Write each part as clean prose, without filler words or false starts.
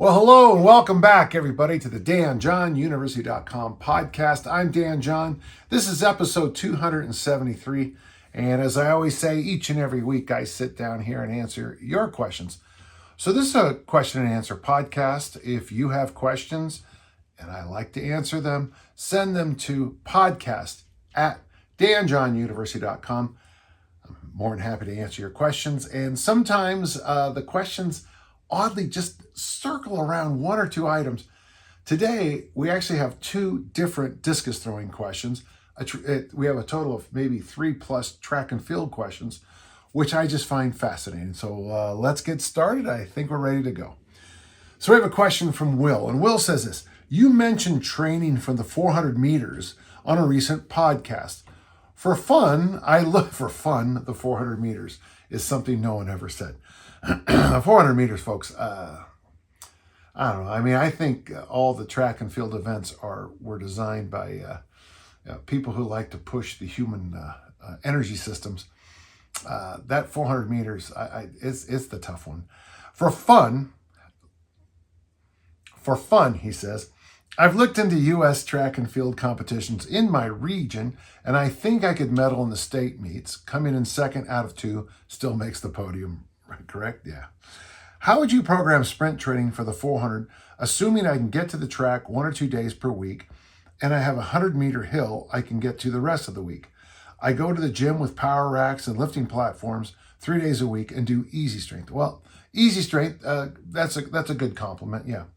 Well, hello and welcome back, everybody, to the DanJohnUniversity.com podcast. I'm Dan John. This is episode 273. And as I always say, each and every week, I sit down here and answer your questions. So this is a question and answer podcast. If you have questions and I like to answer them, send them to podcast@DanJohnUniversity.com. I'm more than happy to answer your questions. And sometimes the questions oddly just circle around one or two items. Today, we actually have two different discus throwing questions. We have a total of maybe 3+ track and field questions, which I just find fascinating. So let's get started. I think we're ready to go. So we have a question from Will, and Will says this: you mentioned training for the 400 meters on a recent podcast. For fun, the 400 meters is something no one ever said. 400 meters, folks. I don't know. I mean, I think all the track and field events were designed by people who like to push the human energy systems. That 400 meters is the tough one. For fun, he says, I've looked into U.S. track and field competitions in my region, and I think I could medal in the state meets. Coming in second out of 2 still makes the podium. Correct? Yeah. How would you program sprint training for the 400, assuming I can get to the track 1 or 2 days per week, and I have a 100-meter hill I can get to the rest of the week? I go to the gym with power racks and lifting platforms 3 days a week and do easy strength. Well, easy strength, that's a good compliment, yeah.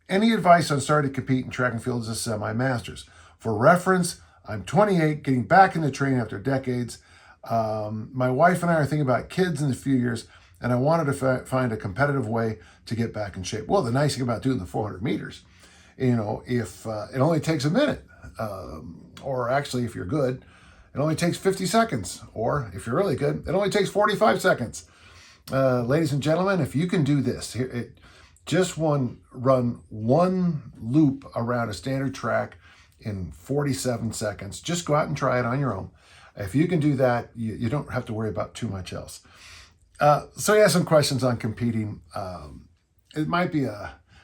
Any advice on starting to compete in track and field as a semi-masters? For reference, I'm 28, getting back into training after decades. My wife and I are thinking about kids in a few years, and I wanted to find a competitive way to get back in shape. Well, the nice thing about doing the 400 meters, if it only takes a minute, or actually, if you're good, it only takes 50 seconds, or if you're really good, it only takes 45 seconds. Ladies and gentlemen, if you can do this, run one loop around a standard track in 47 seconds. Just go out and try it on your own. If you can do that, you don't have to worry about too much else. So he has some questions on competing. It might be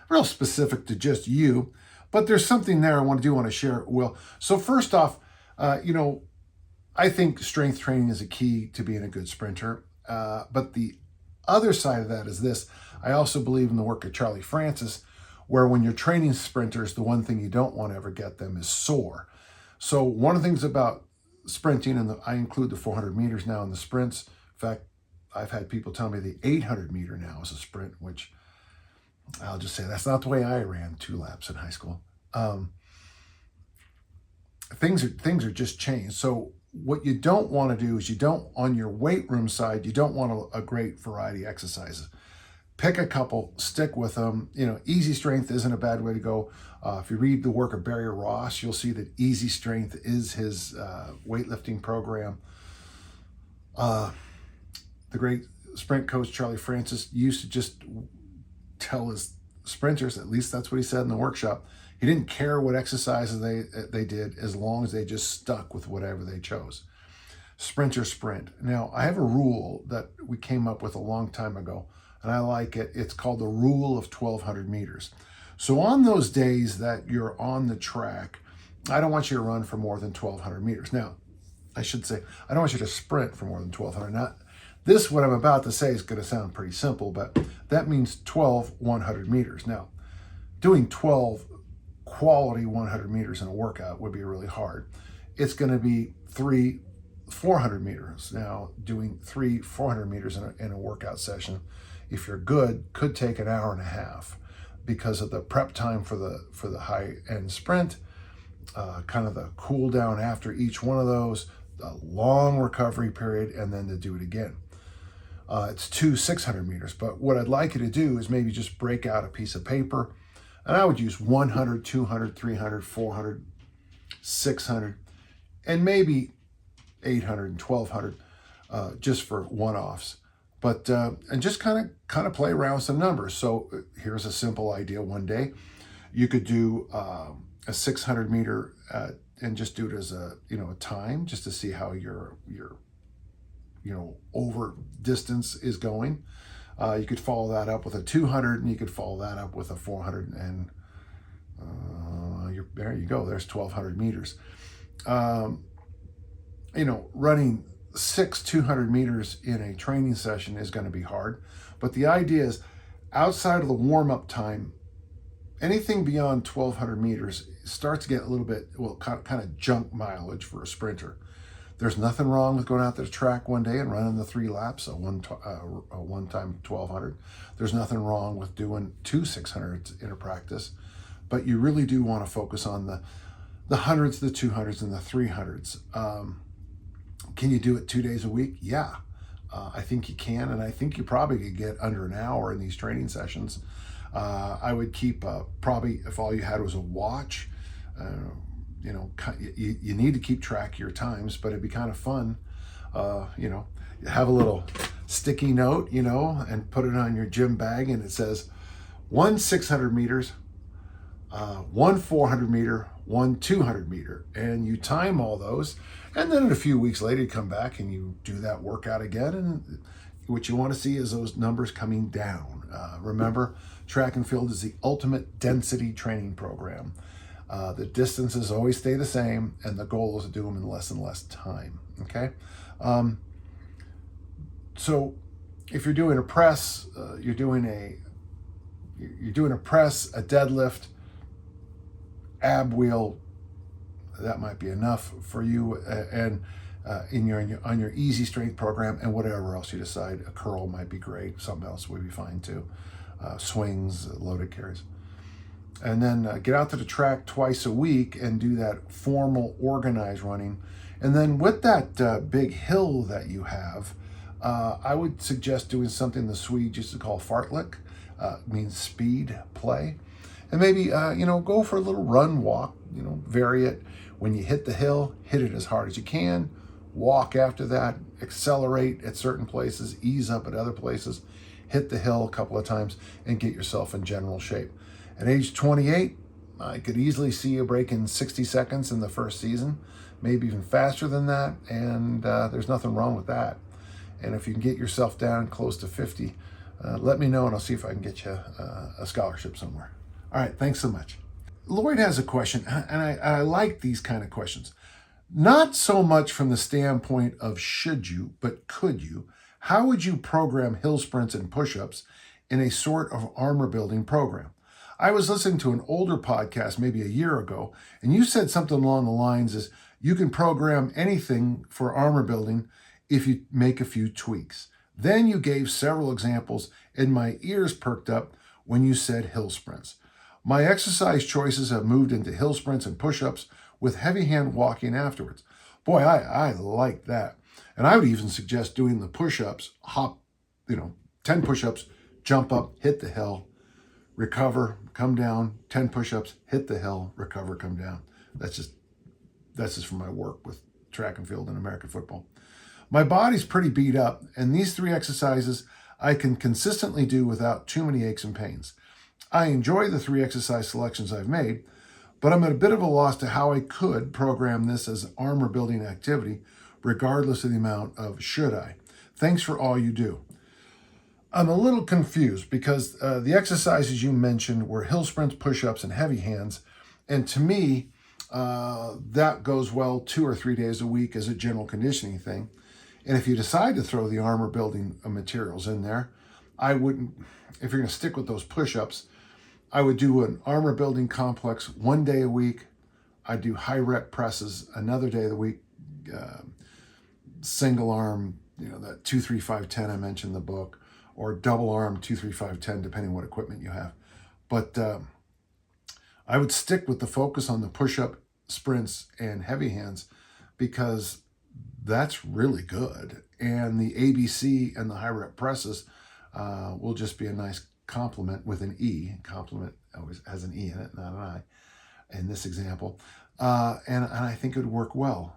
real specific to just you, but there's something there I want to share, Will. So first off, I think strength training is a key to being a good sprinter. But the other side of that is this. I also believe in the work of Charlie Francis, where when you're training sprinters, the one thing you don't want to ever get them is sore. So one of the things about sprinting, and I include the 400 meters now in the sprints. In fact, I've had people tell me the 800 meter now is a sprint, which I'll just say that's not the way I ran 2 laps in high school. Things are just changed. So what you don't want to do is on your weight room side, you don't want a great variety of exercises. Pick a couple, stick with them. Easy strength isn't a bad way to go. If you read the work of Barry Ross, you'll see that easy strength is his weightlifting program. The great sprint coach Charlie Francis used to just tell his sprinters, at least that's what he said in the workshop, he didn't care what exercises they did as long as they just stuck with whatever they chose. Sprinter sprint. Now, I have a rule that we came up with a long time ago, and I like it. It's called the rule of 1,200 meters. So on those days that you're on the track, I don't want you to run for more than 1,200 meters. Now, I should say, I don't want you to sprint for more than 1,200. Now, what I'm about to say is going to sound pretty simple, but that means 12 100 meters. Now, doing 12 quality 100 meters in a workout would be really hard. It's going to be 3 400 meters. Now, doing 3 400 meters in a workout session, if you're good, could take an hour and a half because of the prep time for the high end sprint, kind of the cool down after each one of those, the long recovery period, and then to do it again. It's 2 600 meters, but what I'd like you to do is maybe just break out a piece of paper, and I would use 100, 200, 300, 400, 600, and maybe 800 and 1,200 just for one-offs. But and just kind of play around with some numbers. So here's a simple idea. One day you could do a 600 meter and just do it as a time, just to see how your over distance is going. You could follow that up with a 200, and you could follow that up with a 400, and there you go. There's 1,200 meters. Running 6 200 meters in a training session is going to be hard. But the idea is, outside of the warm-up time, anything beyond 1,200 meters starts to get a little bit, kind of junk mileage for a sprinter. There's nothing wrong with going out to the track one day and running the 3 laps, a one time 1,200. There's nothing wrong with doing 2 600s in a practice, but you really do want to focus on the hundreds, the 200s, and the 300s. Can you do it 2 days a week? Yeah, I think you can, and I think you probably could get under an hour in these training sessions. I would keep probably, if all you had was a watch, you need to keep track of your times, but it'd be kind of fun, have a little sticky note, and put it on your gym bag, and it says 1 600 meters, 1 400 meter, 1 200 meter, and you time all those, and then a few weeks later you come back and you do that workout again, and what you want to see is those numbers coming down. Remember, track and field is the ultimate density training program. The distances always stay the same, and the goal is to do them in less and less time. Okay, so if you're doing a press, you're doing a press, a deadlift, ab wheel, that might be enough for you, and on your easy strength program, and whatever else you decide. A curl might be great. Something else would be fine too. Swings, loaded carries. And then get out to the track twice a week and do that formal organized running. And then with that big hill that you have, I would suggest doing something the Swedes used to call fartlek, means speed play. And maybe, go for a little run, walk, vary it. When you hit the hill, hit it as hard as you can. Walk after that, accelerate at certain places, ease up at other places, hit the hill a couple of times, and get yourself in general shape. At age 28, I could easily see you breaking 60 seconds in the first season, maybe even faster than that, and there's nothing wrong with that. And if you can get yourself down close to 50, let me know, and I'll see if I can get you a scholarship somewhere. All right, thanks so much. Lloyd has a question, and I like these kind of questions. Not so much from the standpoint of should you, but could you? How would you program hill sprints and push-ups in a sort of armor building program? I was listening to an older podcast maybe a year ago, and you said something along the lines as you can program anything for armor building if you make a few tweaks. Then you gave several examples, and my ears perked up when you said hill sprints. My exercise choices have moved into hill sprints and push-ups with heavy hand walking afterwards. Boy, I like that. And I would even suggest doing the push-ups, 10 push-ups, jump up, hit the hill, recover, come down, 10 push-ups, hit the hill, recover, come down. That's just from my work with track and field and American football. My body's pretty beat up, and these 3 exercises I can consistently do without too many aches and pains. I enjoy the 3 exercise selections I've made, but I'm at a bit of a loss to how I could program this as an armor building activity, regardless of the amount of should I. Thanks for all you do. I'm a little confused because the exercises you mentioned were hill sprints, push-ups, and heavy hands. And to me, that goes well 2 or 3 days a week as a general conditioning thing. And if you decide to throw the armor building materials in there, I wouldn't, if you're going to stick with those push-ups, I would do an armor building complex 1 day a week. I'd do high rep presses another day of the week, single arm, that 2, 3, 5, 10 I mentioned in the book, or double arm 2, 3, 5, 10, depending on what equipment you have. But I would stick with the focus on the push-up, sprints, and heavy hands because that's really good. And the ABC and the high rep presses will just be a nice complement with an E. Complement always has an E in it, not an I, in this example. And I think it would work well.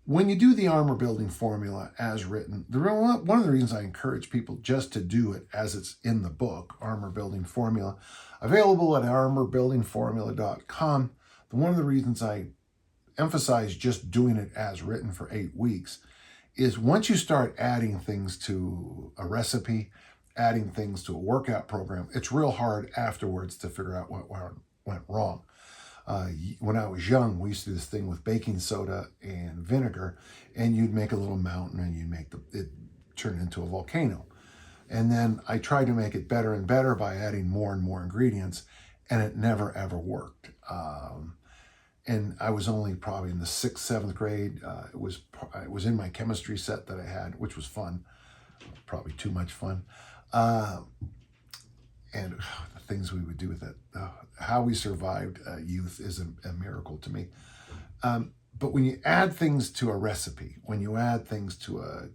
When you do the armor building formula as written, one of the reasons I encourage people just to do it as it's in the book, Armor Building Formula, available at armorbuildingformula.com. One of the reasons I emphasize just doing it as written for 8 weeks is once you start adding things to a recipe, adding things to a workout program, it's real hard afterwards to figure out what went wrong. When I was young, we used to do this thing with baking soda and vinegar, and you'd make a little mountain and you'd make it turn into a volcano. And then I tried to make it better and better by adding more and more ingredients, and it never ever worked. And I was only probably in the 6th, 7th grade. It was in my chemistry set that I had, which was fun, probably too much fun. And the things we would do with it, how we survived youth is a miracle to me. But when you add things to a recipe, when you add things to a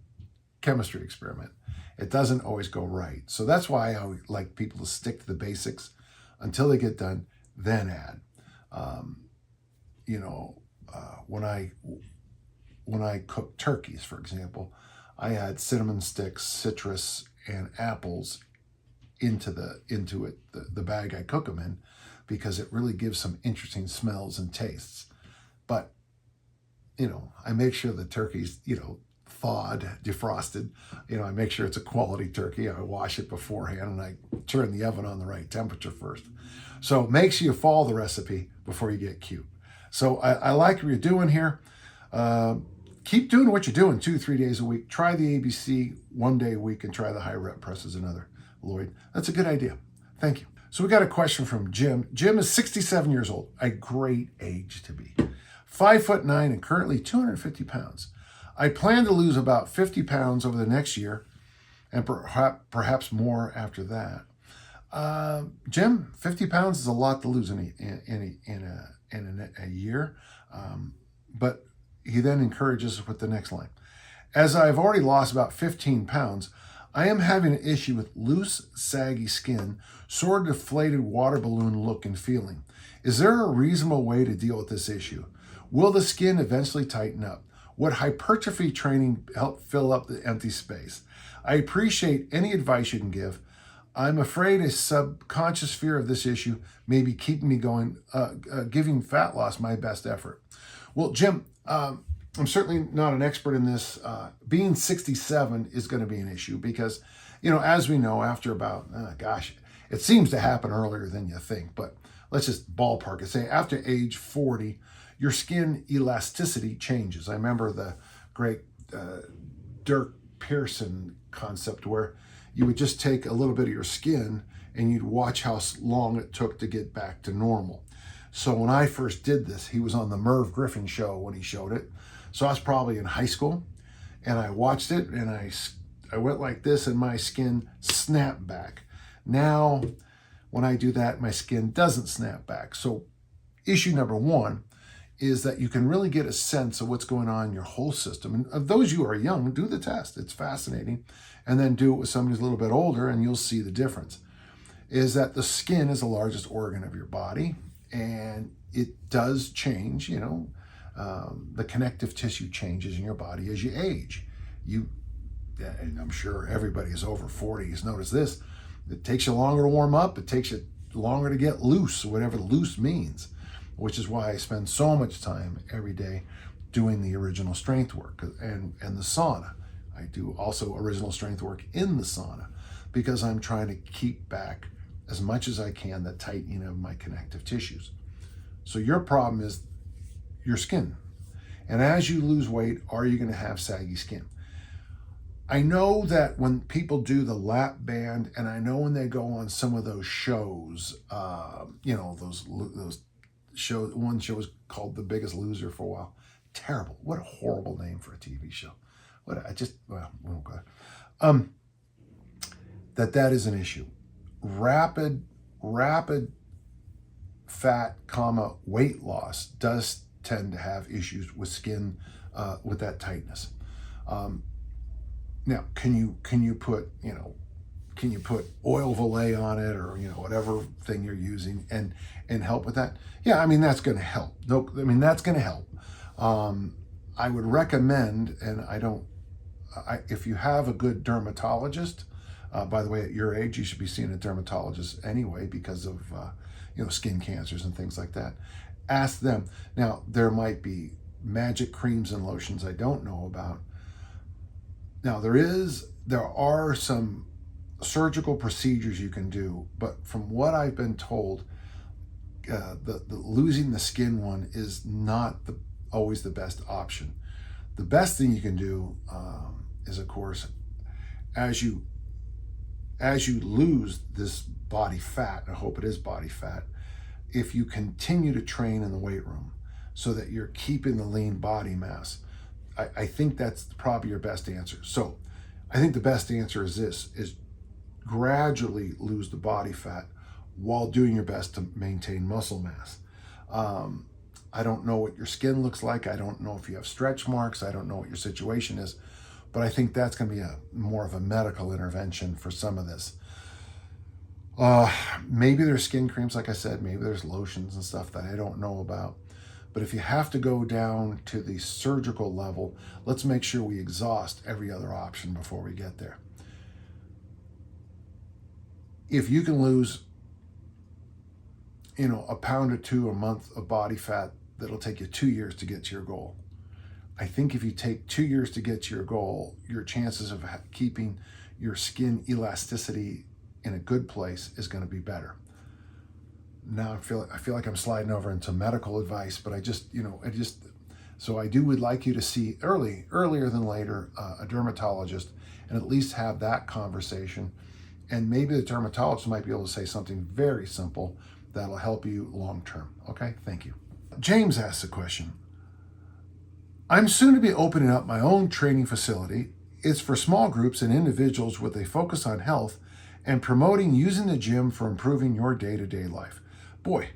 chemistry experiment, it doesn't always go right. So that's why I like people to stick to the basics until they get done, then add. When I cook turkeys, for example, I add cinnamon sticks, citrus, and apples into the bag I cook them in, because it really gives some interesting smells and tastes. But I make sure the turkey's thawed, defrosted. I make sure it's a quality turkey. I wash it beforehand, and I turn the oven on the right temperature first. So make sure you follow the recipe before you get cute. So I like what you're doing here. Keep doing what you're doing 2-3 days a week. Try the ABC 1 day a week and try the high rep presses another. Lloyd, that's a good idea. Thank you. So we got a question from Jim. Jim is 67 years old, a great age to be. 5'9" and currently 250 pounds. I plan to lose about 50 pounds over the next year and perhaps more after that. Jim, 50 pounds is a lot to lose in a year. But he then encourages us with the next line. As I've already lost about 15 pounds, I am having an issue with loose, saggy skin, sort of deflated water balloon look and feeling. Is there a reasonable way to deal with this issue? Will the skin eventually tighten up? Would hypertrophy training help fill up the empty space? I appreciate any advice you can give. I'm afraid a subconscious fear of this issue may be keeping me going, giving fat loss my best effort. Well, Jim, I'm certainly not an expert in this. Being 67 is going to be an issue because, as we know, after about, it seems to happen earlier than you think, but let's just ballpark it. Say after age 40, your skin elasticity changes. I remember the great Dirk Pearson concept where you would just take a little bit of your skin and you'd watch how long it took to get back to normal. So when I first did this, he was on the Merv Griffin show when he showed it. So I was probably in high school and I watched it and I went like this and my skin snapped back. Now, when I do that, my skin doesn't snap back. So issue number one is that you can really get a sense of what's going on in your whole system. And of those you are young, do the test. It's fascinating. And then do it with somebody who's a little bit older and you'll see the difference. Is that the skin is the largest organ of your body and it does change, the connective tissue changes in your body as you age. And I'm sure everybody is over 40 has noticed this. It takes you longer to warm up. It takes you longer to get loose, whatever loose means, which is why I spend so much time every day doing the original strength work and the sauna. I do also original strength work in the sauna because I'm trying to keep back as much as I can the tightening of my connective tissues. So your problem is your skin. And as you lose weight, are you going to have saggy skin? I know that when people do the lap band, and I know when they go on some of those shows, those shows, one show was called The Biggest Loser for a while. Terrible. What a horrible name for a TV show. That is an issue. Rapid fat, weight loss does tend to have issues with skin, with that tightness. Now, can you put oil Valet on it or whatever thing you're using and help with that? Yeah, that's going to help. That's going to help. I would recommend, and if you have a good dermatologist, by the way, at your age, you should be seeing a dermatologist anyway because of skin cancers and things like that. Ask them. Now, there might be magic creams and lotions I don't know about, Now there are some surgical procedures you can do, but from what I've been told, the losing the skin one is not always the best option. The best thing you can do is, of course, as you lose this body fat, I hope it is body fat, if you continue to train in the weight room so that you're keeping the lean body mass, I think that's probably your best answer. So I think the best answer is is gradually lose the body fat while doing your best to maintain muscle mass. I don't know what your skin looks like. I don't know if you have stretch marks. I don't know what your situation is, but I think that's going to be more of a medical intervention for some of this. Maybe there's skin creams, like I said, maybe there's lotions and stuff that I don't know about. But if you have to go down to the surgical level, let's make sure we exhaust every other option before we get there. If you can lose, a pound or two a month of body fat, that'll take you 2 years to get to your goal. I think if you take 2 years to get to your goal, your chances of keeping your skin elasticity in a good place is going to be better. Now I feel like I'm sliding over into medical advice, but so I would like you to see earlier than later, a dermatologist, and at least have that conversation. And maybe the dermatologist might be able to say something very simple that'll help you long term. Okay, thank you. James asks a question. I'm soon to be opening up my own training facility. It's for small groups and individuals with a focus on health and promoting using the gym for improving your day-to-day life. Boy,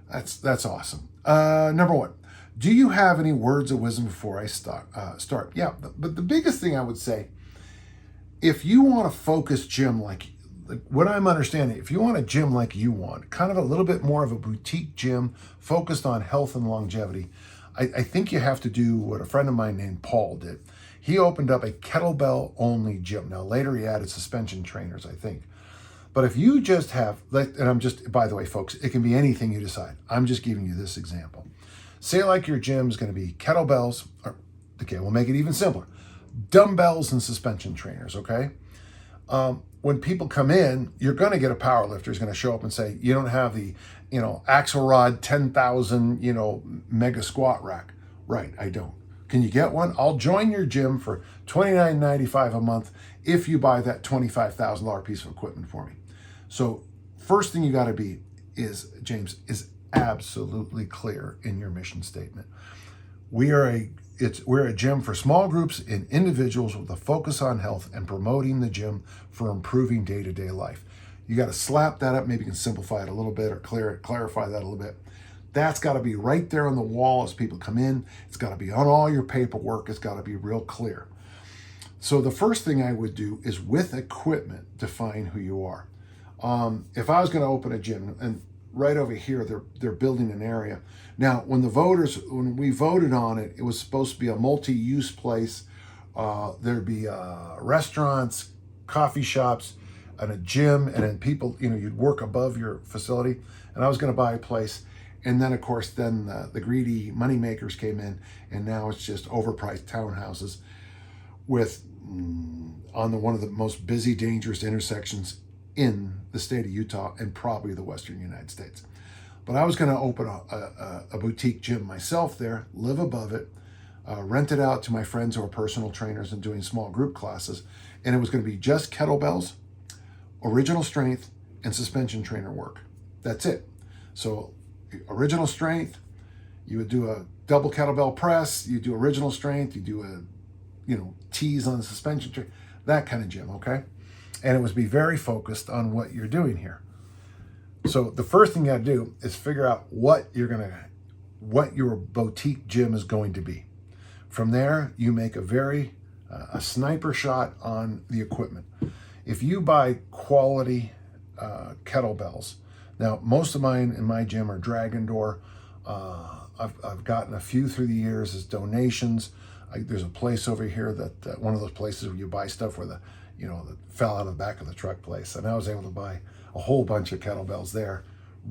that's awesome. Number one, do you have any words of wisdom before I start? Yeah, but the biggest thing I would say, if you want a focused gym like what I'm understanding, if you want a gym like you want, kind of a little bit more of a boutique gym focused on health and longevity, I think you have to do what a friend of mine named Paul did. He opened up a kettlebell only gym. Now later he added suspension trainers, I think. But if you just have, and by the way, folks, it can be anything you decide. I'm just giving you this example. Say like your gym is going to be kettlebells, we'll make it even simpler. Dumbbells and suspension trainers, okay? When people come in, you're going to get a power lifter who's going to show up and say, you don't have the, Axelrod 10,000, mega squat rack. Right, I don't. Can you get one? I'll join your gym for $29.95 a month if you buy that $25,000 piece of equipment for me. So first thing you got to be is absolutely clear in your mission statement. We're a gym for small groups and individuals with a focus on health and promoting the gym for improving day-to-day life. You got to slap that up. Maybe you can simplify it a little bit or clarify that a little bit. That's got to be right there on the wall as people come in. It's got to be on all your paperwork. It's got to be real clear. So the first thing I would do is, with equipment, define who you are. If I was going to open a gym, and right over here, they're building an area. Now, when we voted on it, it was supposed to be a multi-use place. There'd be restaurants, coffee shops, and a gym, and then people, you'd work above your facility. And I was going to buy a place. And then, of course, the greedy moneymakers came in, and now it's just overpriced townhouses with on one of the most busy, dangerous intersections in the state of Utah and probably the Western United States. But I was going to open a boutique gym myself there, live above it, rent it out to my friends who are personal trainers and doing small group classes. And it was going to be just kettlebells, original strength, and suspension trainer work. That's it. So original strength, you would do a double kettlebell press, you do original strength, you do a, tees on the suspension trainer, that kind of gym, okay? And it was be very focused on what you're doing here. So the first thing you got to do is figure out what your boutique gym is going to be. From there, you make a sniper shot on the equipment. If you buy quality kettlebells, now most of mine in my gym are Dragon Door. I've gotten a few through the years as donations. There's a place over here that one of those places where you buy stuff where that fell out of the back of the truck place. And I was able to buy a whole bunch of kettlebells there,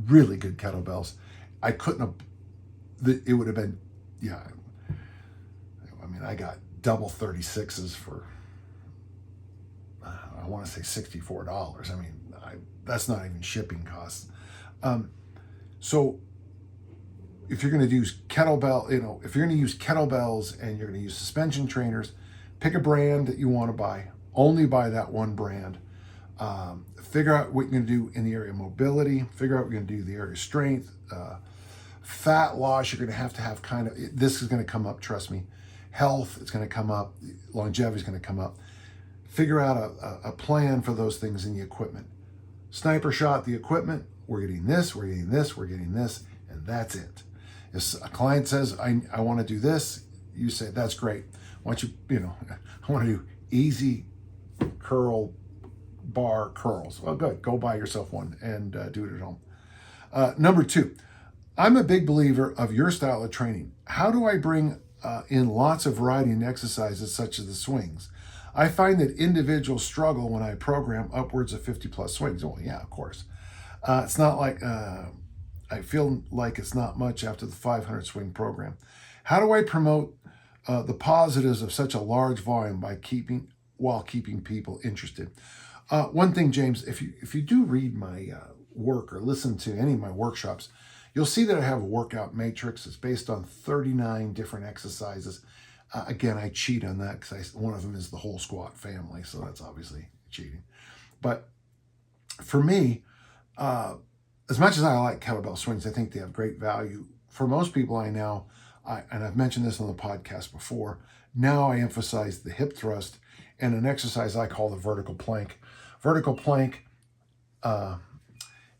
really good kettlebells. I couldn't have, it would have been, I got double 36s for want to say $64. I mean, that's not even shipping costs. So if you're going to use kettlebell, if you're going to use kettlebells and you're going to use suspension trainers, pick a brand that you want to buy. Only buy that one brand. Figure out what you're going to do in the area of mobility. Figure out what you're going to do in the area of strength. Fat loss, you're going to have kind of, this is going to come up, trust me. Health, it's going to come up. Longevity is going to come up. Figure out a plan for those things in the equipment. Sniper shot, the equipment, we're getting this, we're getting this, we're getting this, and that's it. If a client says, I want to do this, you say, that's great. Why don't I want to do easy curl bar curls. Well, good. Go buy yourself one and do it at home. Number 2, I'm a big believer of your style of training. How do I bring in lots of variety in exercises such as the swings? I find that individuals struggle when I program upwards of 50 plus swings. Well, yeah, of course. It's not like, I feel like it's not much after the 500 swing program. How do I promote the positives of such a large volume while keeping people interested? One thing, James, if you do read my work or listen to any of my workshops, you'll see that I have a workout matrix. It's based on 39 different exercises. Again, I cheat on that because one of them is the whole squat family, so that's obviously cheating. But for me, as much as I like kettlebell swings, I think they have great value. For most people I know, and I've mentioned this on the podcast before, now I emphasize the hip thrust and an exercise I call the vertical plank. Vertical plank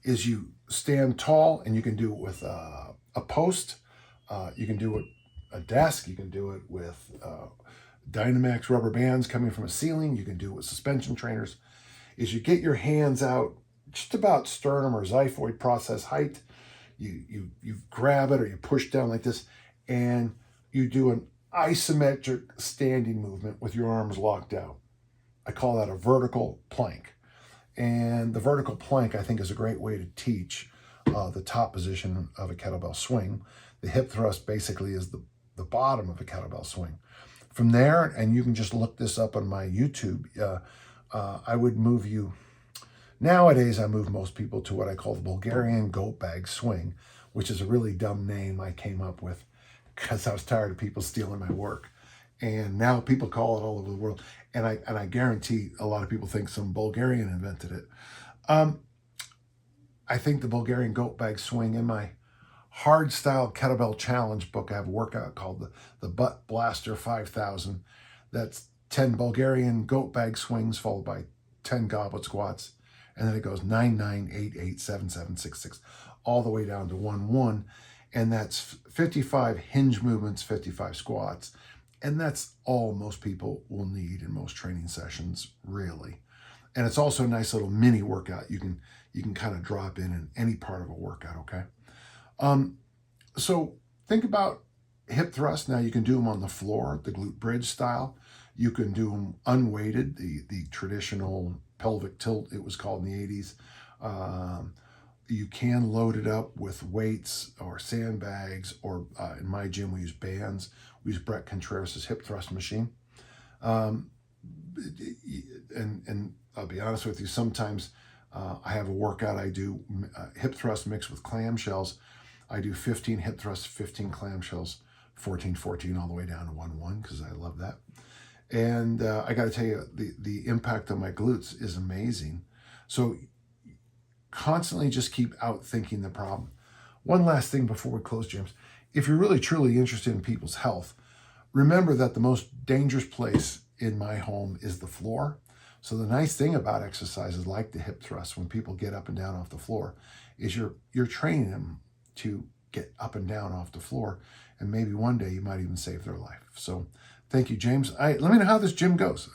is you stand tall, and you can do it with a post. You can do it a desk. You can do it with Dynamax rubber bands coming from a ceiling. You can do it with suspension trainers. Is you get your hands out just about sternum or xiphoid process height. You grab it or you push down like this, and you do an isometric standing movement with your arms locked out. I call that a vertical plank. And the vertical plank, I think, is a great way to teach the top position of a kettlebell swing. The hip thrust basically is the bottom of a kettlebell swing. From there, and you can just look this up on my YouTube, I would move you. Nowadays, I move most people to what I call the Bulgarian goat bag swing, which is a really dumb name I came up with because I was tired of people stealing my work. And now people call it all over the world. And I guarantee a lot of people think some Bulgarian invented it. I think the Bulgarian goat bag swing, in my hard style kettlebell challenge book, I have a workout called the Butt Blaster 5000. That's 10 Bulgarian goat bag swings followed by 10 goblet squats. And then it goes 9, 9, 8, 8, 7, 7, 6, 6, all the way down to 1, 1. And that's 55 hinge movements, 55 squats. And that's all most people will need in most training sessions, really. And it's also a nice little mini workout you can kind of drop in any part of a workout, okay? So think about hip thrusts. Now you can do them on the floor, the glute bridge style. You can do them unweighted, the traditional pelvic tilt, it was called in the 80s. You can load it up with weights or sandbags, or in my gym we use bands. We use Brett Contreras' hip thrust machine. And I'll be honest with you, sometimes I have a workout I do hip thrust mixed with clamshells. I do 15 hip thrusts, 15 clamshells, 14, 14, all the way down to 1, 1, because I love that. And I got to tell you, the impact on my glutes is amazing. So constantly just keep outthinking the problem. One last thing before we close, James. If you're really truly interested in people's health, remember that the most dangerous place in my home is the floor. So the nice thing about exercises like the hip thrust, when people get up and down off the floor, is you're training them to get up and down off the floor, and maybe one day you might even save their life. So thank you, James. Let me know how this gym goes.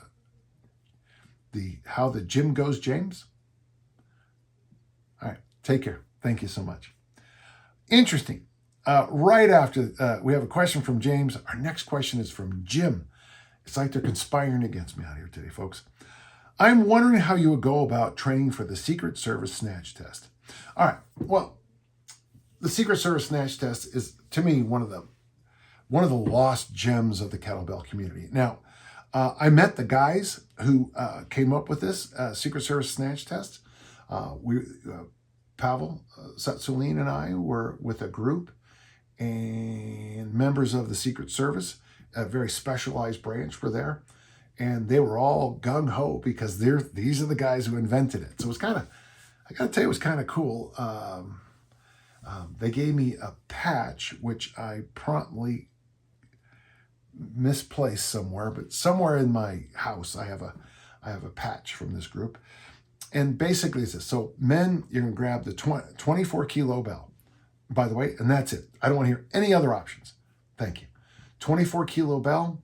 How the gym goes, James. All right, take care. Thank you so much. Interesting. Right after, we have a question from James. Our next question is from Jim. It's like they're conspiring against me out here today, folks. I'm wondering how you would go about training for the Secret Service Snatch test. All right, well, the Secret Service Snatch test is, to me, one of the lost gems of the kettlebell community. Now, I met the guys who came up with this Secret Service snatch test. Pavel Satsulin and I were with a group and members of the Secret Service, a very specialized branch, were there. And they were all gung-ho because these are the guys who invented it. So it was kind of, I got to tell you, it was kind of cool. They gave me a patch, which I promptly misplaced somewhere, but somewhere in my house, I have a patch from this group. And basically it's this. So men, you're going to grab the 24 kilo bell, by the way, and that's it. I don't want to hear any other options. Thank you. 24 kilo bell.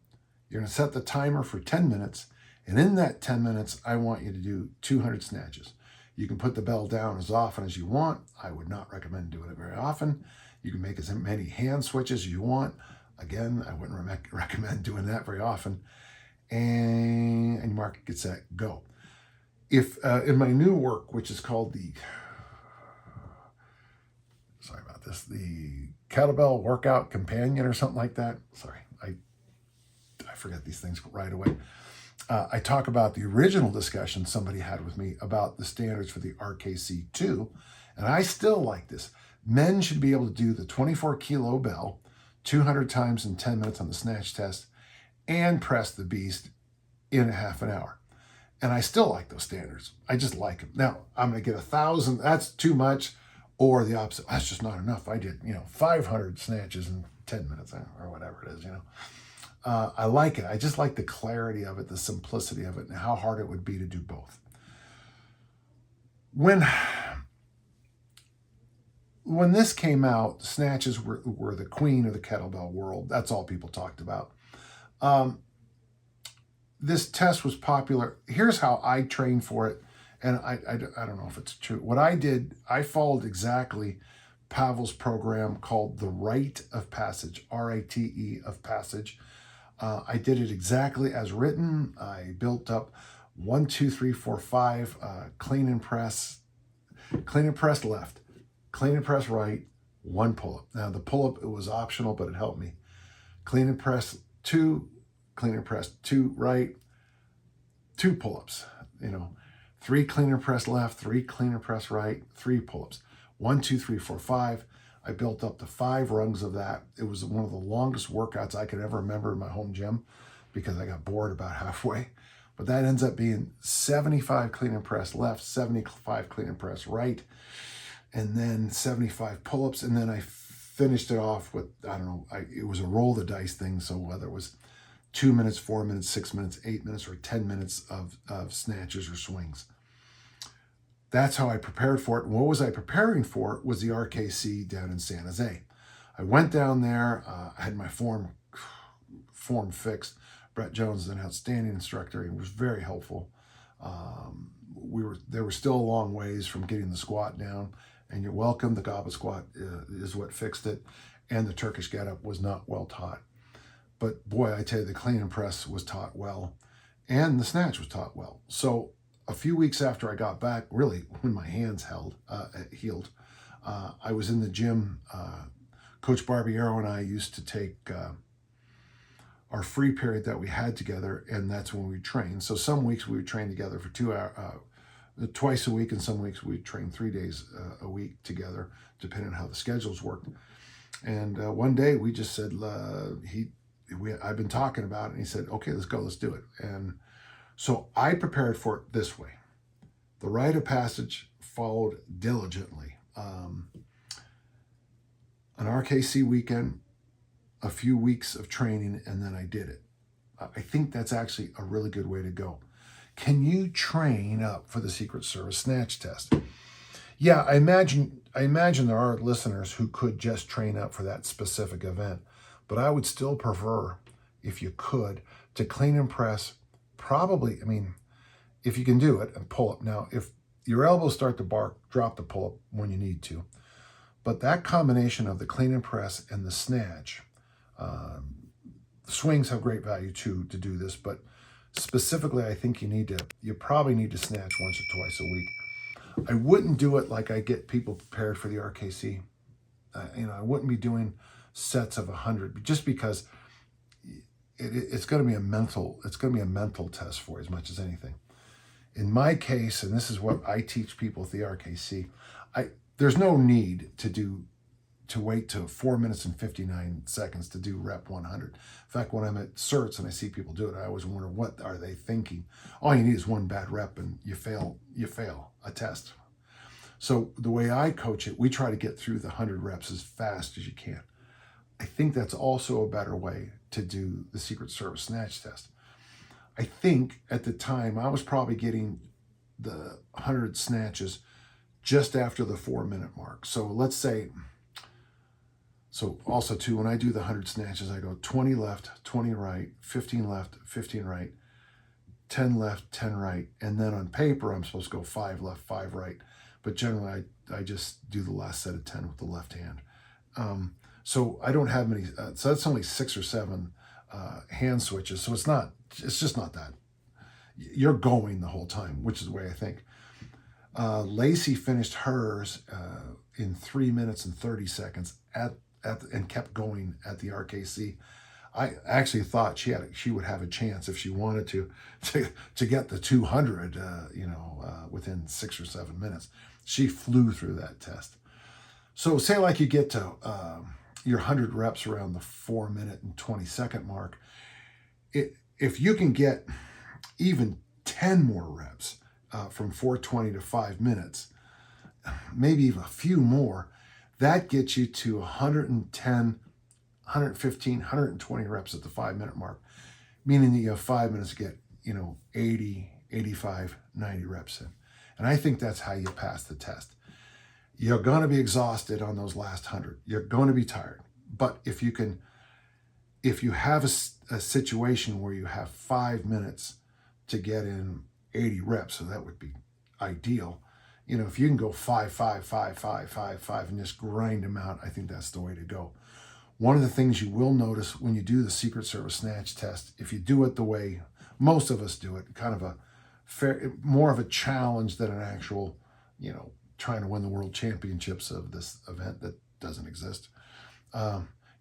You're going to set the timer for 10 minutes. And in that 10 minutes, I want you to do 200 snatches. You can put the bell down as often as you want. I would not recommend doing it very often. You can make as many hand switches as you want. Again, I wouldn't recommend doing that very often. And your mark, get set, go. If in my new work, which is called the Kettlebell Workout Companion or something like that. Sorry, I forget these things right away. I talk about the original discussion somebody had with me about the standards for the RKC2, and I still like this. Men should be able to do the 24 kilo bell 200 times in 10 minutes on the snatch test and press the beast in a half an hour. And I still like those standards. I just like them. Now, I'm going to get 1,000. That's too much. Or the opposite. That's just not enough. I did, 500 snatches in 10 minutes or whatever it is, I like it. I just like the clarity of it, the simplicity of it, and how hard it would be to do both. When this came out, snatches were the queen of the kettlebell world. That's all people talked about. This test was popular. Here's how I trained for it. And I don't know if it's true. What I did, I followed exactly Pavel's program called the Rite of Passage, R-A-T-E of Passage. I did it exactly as written. I built up 1, 2, 3, 4, 5, clean and press left, clean and press right, 1 pull-up. Now the pull-up, it was optional, but it helped me. Clean and press 2, clean and press 2 right, 2 pull-ups, 3 clean and press left, 3 clean and press right, 3 pull-ups. 1, 2, 3, 4, 5. I built up to 5 rungs of that. It was one of the longest workouts I could ever remember in my home gym because I got bored about halfway. But that ends up being 75 clean and press left, 75 clean and press right, and then 75 pull-ups. And then I finished it off with, it was a roll the dice thing. So whether it was 2 minutes, 4 minutes, 6 minutes, 8 minutes, or 10 minutes of snatches or swings. That's how I prepared for it. And what was I preparing for was the RKC down in San Jose. I went down there. I had my form fixed. Brett Jones is an outstanding instructor. He was very helpful. There were still a long ways from getting the squat down. And you're welcome. The goblet squat is what fixed it. And the Turkish get-up was not well taught. But boy, I tell you, the clean and press was taught well. And the snatch was taught well. So a few weeks after I got back, really when my hands healed, I was in the gym. Coach Barbiero and I used to take our free period that we had together, and that's when we trained. So some weeks we would train together for 2 hours, twice a week, and some weeks we'd train 3 days a week together, depending on how the schedules worked. And one day we just said, I've been talking about it, and he said, okay, let's go, let's do it. And so I prepared for it this way. The rite of passage followed diligently. An RKC weekend, a few weeks of training, and then I did it. I think that's actually a really good way to go. Can you train up for the Secret Service snatch test? Yeah, I imagine there are listeners who could just train up for that specific event, but I would still prefer, if you could, to clean and press. Probably, if you can do it, and pull up. Now, if your elbows start to bark, drop the pull up when you need to. But that combination of the clean and press and the snatch, the swings have great value too to do this, but specifically, I think you probably need to snatch once or twice a week. I wouldn't do it like I get people prepared for the RKC. I wouldn't be doing sets of 100 just because it's going to be a mental test for you as much as anything. In my case, and this is what I teach people at the RKC, there's no need to wait till 4 minutes and 59 seconds to do rep 100. In fact, when I'm at certs and I see people do it, I always wonder, what are they thinking? All you need is one bad rep and you fail a test. So the way I coach it, we try to get through the 100 reps as fast as you can. I think that's also a better way to do the Secret Service snatch test. I think at the time I was probably getting the 100 snatches just after the 4 minute mark. So let's say, so also too, when I do the 100 snatches, I go 20 left, 20 right, 15 left, 15 right, 10 left, 10 right. And then on paper, I'm supposed to go 5 left, 5 right. But generally I just do the last set of 10 with the left hand. So I don't have many, so that's only 6 or 7 hand switches. So it's just not that. You're going the whole time, which is the way I think. Lacey finished hers in 3 minutes and 30 seconds and kept going at the RKC. I actually thought she would have a chance if she wanted to get the 200, within 6 or 7 minutes. She flew through that test. So say like you get to your 100 reps around the 4 minute and 20 second mark. If you can get even 10 more reps from 420 to 5 minutes, maybe even a few more, that gets you to 110, 115, 120 reps at the 5 minute mark, meaning that you have 5 minutes to get, 80, 85, 90 reps in. And I think that's how you pass the test. You're going to be exhausted on those last 100. You're going to be tired. But if you have a situation where you have 5 minutes to get in 80 reps, so that would be ideal. If you can go 5, 5, 5, 5, 5, 5, and just grind them out, I think that's the way to go. One of the things you will notice when you do the Secret Service snatch test, if you do it the way most of us do it, kind of more of a challenge than an actual, trying to win the world championships of this event that doesn't exist.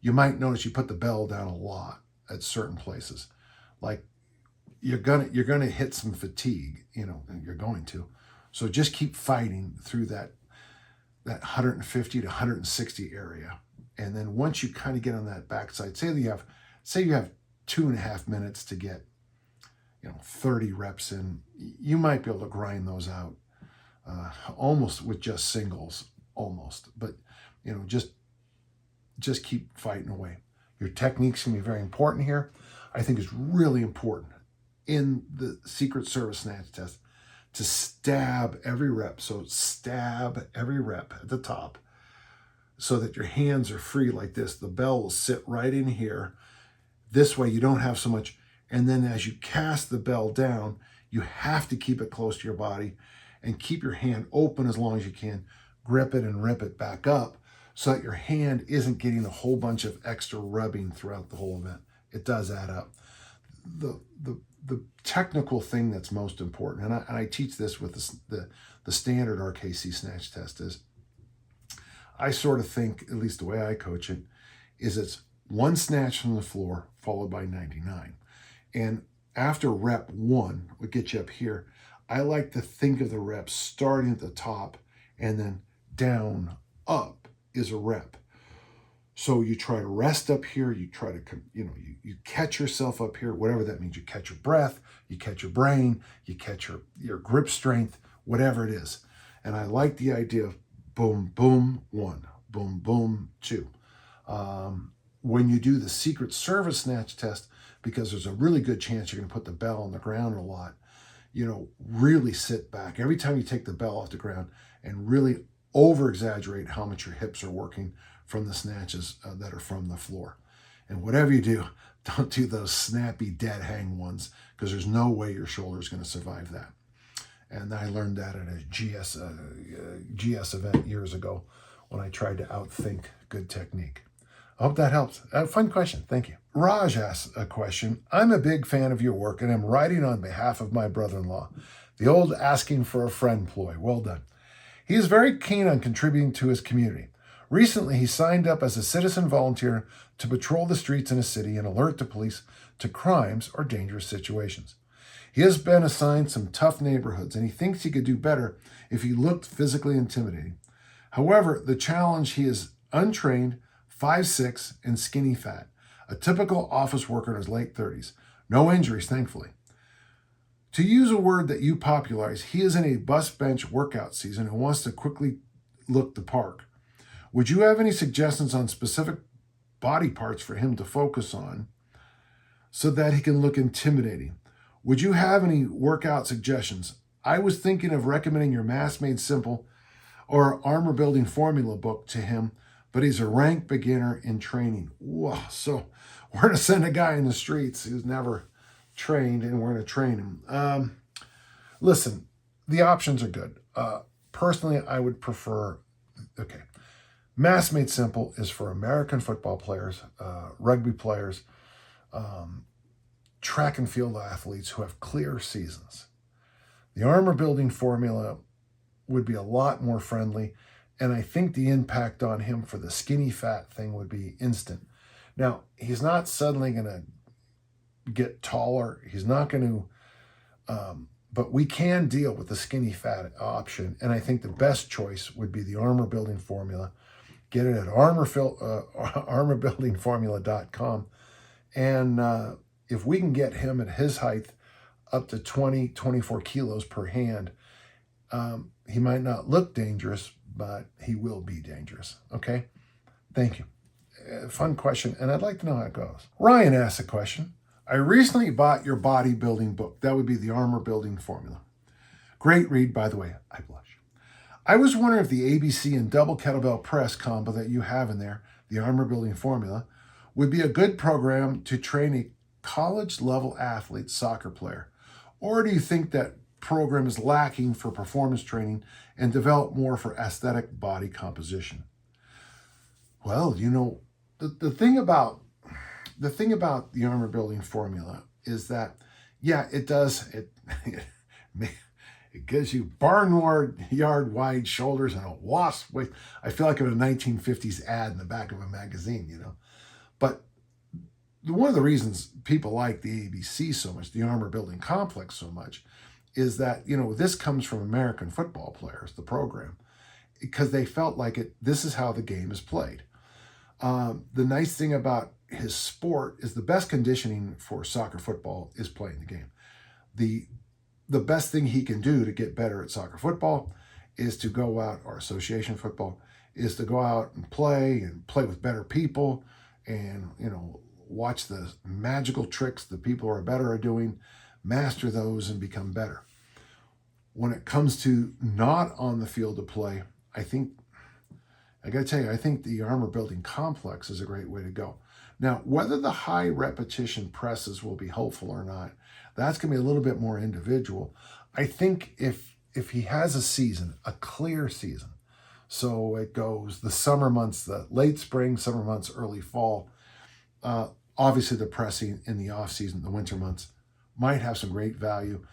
You might notice you put the bell down a lot at certain places. Like you're gonna hit some fatigue, and you're going to. So just keep fighting through that 150 to 160 area. And then once you kind of get on that backside, say you have 2.5 minutes to get 30 reps in, you might be able to grind those out almost with just singles, almost. But just keep fighting away. Your technique's gonna be very important here. I think it's really important in the Secret Service snatch test to stab every rep. So stab every rep at the top so that your hands are free like this. The bell will sit right in here. This way you don't have so much. And then as you cast the bell down, you have to keep it close to your body and keep your hand open as long as you can. Grip it and rip it back up so that your hand isn't getting a whole bunch of extra rubbing throughout the whole event. It does add up. The technical thing that's most important, and I teach this with the standard RKC snatch test, is I sort of think, at least the way I coach it, is it's one snatch from the floor followed by 99. And after rep 1, what gets you up here, I like to think of the reps starting at the top and then down, up is a rep. So you try to rest up here, you try to, you catch yourself up here, whatever that means. You catch your breath, you catch your brain, you catch your grip strength, whatever it is. And I like the idea of boom, boom, 1, boom, boom, 2. When you do the Secret Service snatch test, because there's a really good chance you're going to put the bell on the ground a lot, really sit back. Every time you take the bell off the ground and really over-exaggerate how much your hips are working from the snatches that are from the floor. And whatever you do, don't do those snappy dead hang ones, because there's no way your shoulder is going to survive that. And I learned that at a GS event years ago when I tried to outthink good technique. I hope that helps. Fun question. Thank you. Raj asks a question. I'm a big fan of your work and I'm writing on behalf of my brother-in-law. The old asking for a friend ploy. Well done. He is very keen on contributing to his community. Recently, he signed up as a citizen volunteer to patrol the streets in a city and alert the police to crimes or dangerous situations. He has been assigned some tough neighborhoods, and he thinks he could do better if he looked physically intimidating. However, the challenge, he is untrained, 5'6", and skinny fat, a typical office worker in his late 30s. No injuries, thankfully. To use a word that you popularized, he is in a bus bench workout season and wants to quickly look the part. Would you have any suggestions on specific body parts for him to focus on so that he can look intimidating? Would you have any workout suggestions? I was thinking of recommending your Mass Made Simple or Armor Building Formula book to him, but he's a rank beginner in training. Whoa, so we're going to send a guy in the streets who's never trained, and we're going to train him. Listen, the options are good. Personally, I would prefer, Mass Made Simple is for American football players, rugby players, track and field athletes who have clear seasons. The Armor Building Formula would be a lot more friendly, and I think the impact on him for the skinny fat thing would be instant. Now, he's not suddenly going to get taller. He's not going to, but we can deal with the skinny fat option, and I think the best choice would be the Armor Building Formula. Get it at armorbuildingformula.com, and if we can get him at his height up to 24 kilos per hand, he might not look dangerous, but he will be dangerous. Okay? Thank you. Fun question, and I'd like to know how it goes. Ryan asked a question. I recently bought your bodybuilding book. That would be the Armor Building Formula. Great read, by the way. I blush. I was wondering if the ABC and double kettlebell press combo that you have in there, the Armor Building Formula, would be a good program to train a college-level athlete soccer player. Or do you think that program is lacking for performance training and develop more for aesthetic body composition? Well, the thing about the Armor Building Formula is that, it does, it gives you barnyard wide shoulders and a wasp waist. I feel like I'm in a 1950s ad in the back of a magazine, But one of the reasons people like the ABC so much, the Armor Building Complex so much, is that, this comes from American football players, the program, because they felt like this is how the game is played. The nice thing about his sport is the best conditioning for soccer football is playing the game. The best thing he can do to get better at soccer football is to go out, or association football, is to go out and play with better people and, watch the magical tricks the people who are better at doing, master those and become better. When it comes to not on the field of play, I got to tell you, I think the Armor Building Complex is a great way to go. Now, whether the high repetition presses will be helpful or not, that's going to be a little bit more individual. I think if he has a season, a clear season, so it goes the summer months, the late spring, summer months, early fall, obviously the pressing in the off season, the winter months, might have some great value.